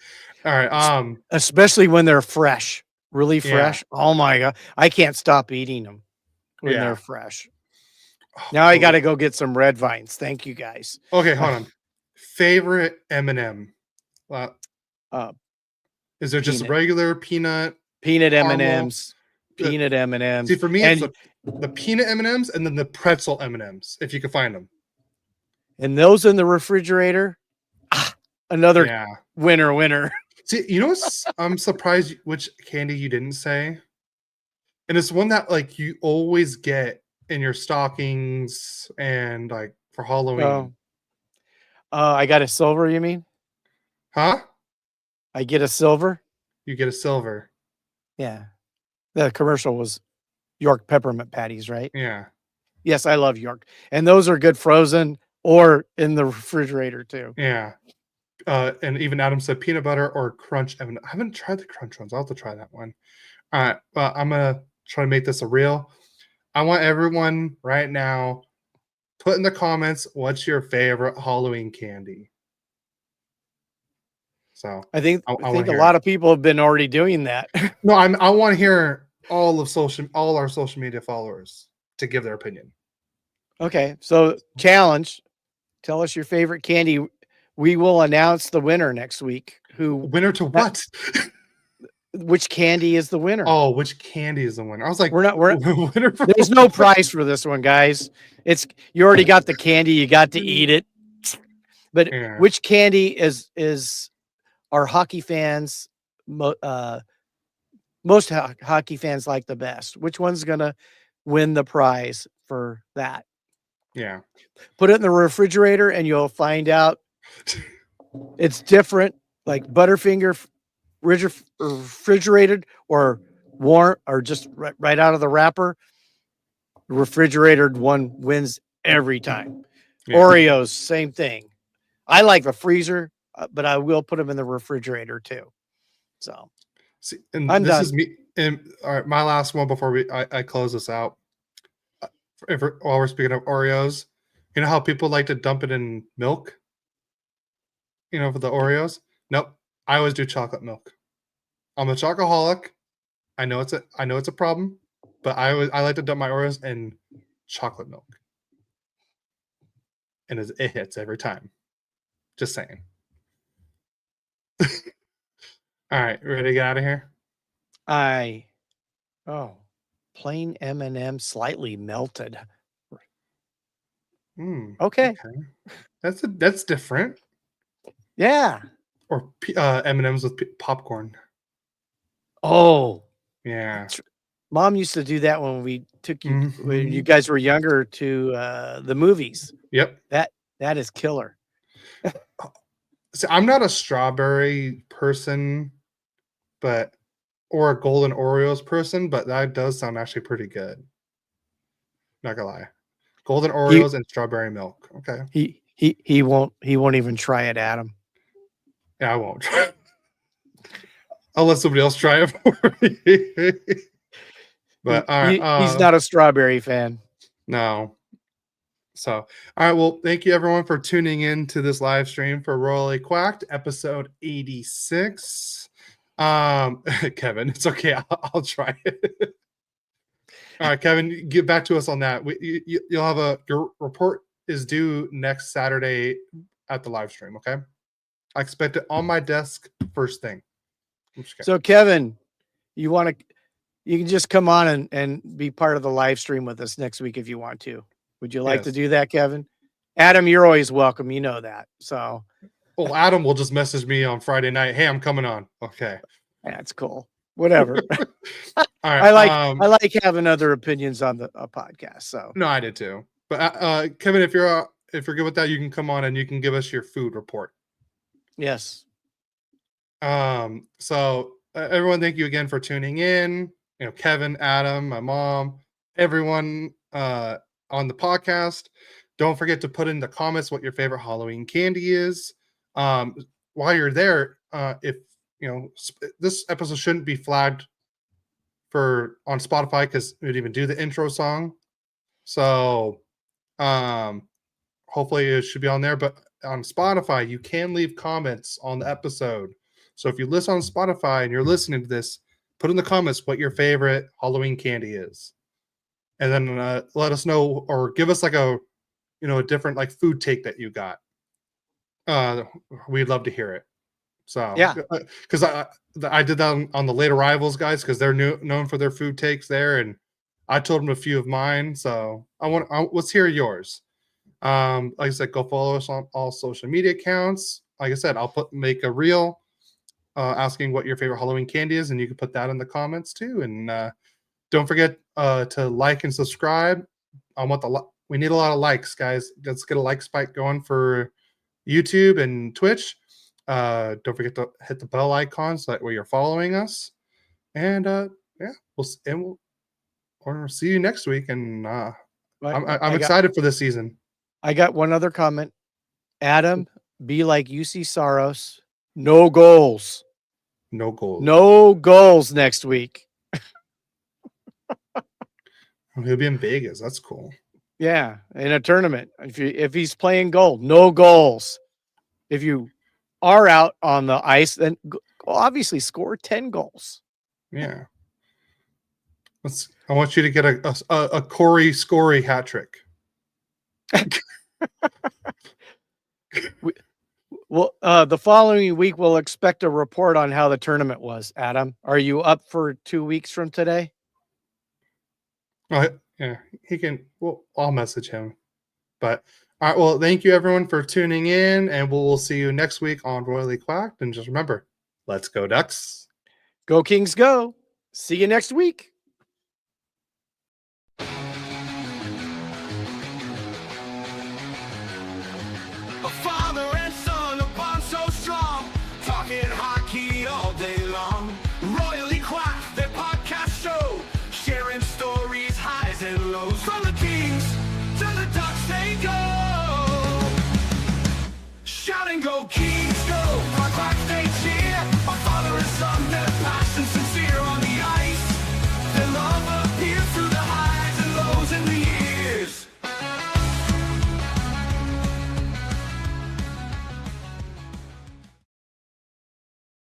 All right. Especially when they're fresh, really Yeah. fresh. Oh my God. I can't stop eating them when they're fresh. Oh, Now I got to go get some red vines. Thank you guys. Okay, hold on. Favorite M&M? Is there just peanut. regular peanut M&Ms? Peanut M&Ms. See, for me, it's the peanut M&Ms and then the pretzel M&Ms, if you can find them. And those in the refrigerator, another winner. See, I'm surprised which candy you didn't say. And it's one that like you always get in your stockings and like for Halloween. I got a silver, you mean? Huh? I get a silver? You get a silver. Yeah. The commercial was York peppermint patties, right? Yeah. Yes, I love York. And those are good frozen or in the refrigerator too. Yeah. And even Adam said peanut butter or crunch. I haven't tried the crunch ones. I'll have to try that one. All right. I'm going to try to make this a reel. I want everyone right now, put in the comments, what's your favorite Halloween candy? So I think a lot of people have been already doing that. No, I want to hear all our social media followers to give their opinion. Okay, so challenge. Tell us your favorite candy. We will announce the winner next week. Winner to what? Which candy is the winner? Oh, which candy is the winner? I was like, there's no prize for this one, guys. You already got the candy, you got to eat it. But which candy is our hockey fans most hockey fans like the best? Which one's gonna win the prize for that? Yeah. Put it in the refrigerator and you'll find out it's different. Like Butterfinger refrigerated or warm or just right out of the wrapper. Refrigerated one wins every time. Yeah. Oreos, same thing. I like the freezer, but I will put them in the refrigerator too. So, see, and I'm this done. Is me. And all right, my last one before I close this out. While we're speaking of Oreos, you know how people like to dump it in milk? For the Oreos? Nope. I always do chocolate milk. I'm a chocoholic. I know it's a problem, but I like to dump my Oreos in chocolate milk. And it hits every time. Just saying. All right, ready to get out of here? Plain M&M, slightly melted. Okay. That's different. Yeah. Or M&Ms with popcorn. Oh. Yeah. Mom used to do that when we took you when you guys were younger to the movies. Yep. That is killer. See, I'm not a strawberry person, or a golden Oreos person, but that does sound actually pretty good. Not gonna lie. Golden Oreos and strawberry milk. Okay. He won't even try it, Adam. Yeah, I won't try. I'll let somebody else try it for me. But all right, He's not a strawberry fan. No. So, all right. Well, thank you everyone for tuning in to this live stream for Royally Quacked, episode 86. Kevin, it's okay. I'll try it. All right, Kevin, get back to us on that. You'll have your report is due next Saturday at the live stream. Okay, I expect it on my desk first thing. So, Kevin, you can just come on and be part of the live stream with us next week if you want to. Would you like to do that, Kevin? Adam, you're always welcome. You know that. So, well, Adam will just message me on Friday night. Hey, I'm coming on. Okay, that's cool. Whatever. All right. I like having other opinions on a podcast. So no, I did too. But Kevin, if you're good with that, you can come on and you can give us your food report. Yes. So everyone, thank you again for tuning in. You know, Kevin, Adam, my mom, everyone on the podcast. Don't forget to put in the comments what your favorite Halloween candy is. While you're there, if you know this episode shouldn't be flagged on Spotify because we didn't even do the intro song. So hopefully it should be on there. But on Spotify, you can leave comments on the episode. So if you listen on Spotify and you're listening to this, put in the comments what your favorite Halloween candy is. And then let us know or give us like a different like food take that you got. We'd love to hear it. So yeah, because I did that on the late arrivals guys because they're known for their food takes there, and I told them a few of mine. So let's hear yours. Like I said, go follow us on all social media accounts. Like I said, I'll make a reel asking what your favorite Halloween candy is, and you can put that in the comments too. And don't forget to like and subscribe. We need a lot of likes, guys. Let's get a like spike going for YouTube and Twitch. Don't forget to hit the bell icon so that way you're following us. And we'll see you next week. And I'm excited for this season. I got one other comment. Adam, be like UC Saros. No goals. No goals. No goals next week. He'll be in Vegas. That's cool. Yeah, in a tournament. If he's playing goal, no goals. If you are out on the ice, then obviously score 10 goals. Yeah. I want you to get a Corey Scory hat trick. Well, the following week we'll expect a report on how the tournament was. Adam, are you up for 2 weeks from today? Yeah, he can. Well, I'll message him. But all right. Well, thank you everyone for tuning in, and we'll see you next week on Royally Quacked. And just remember, let's go Ducks. Go Kings, go. See you next week. A father and son, a bond so strong, talking hockey all day long. Royally Quacked, their podcast show, sharing stories, highs and lows. From the Kings to the Ducks they go, shout and go Kings.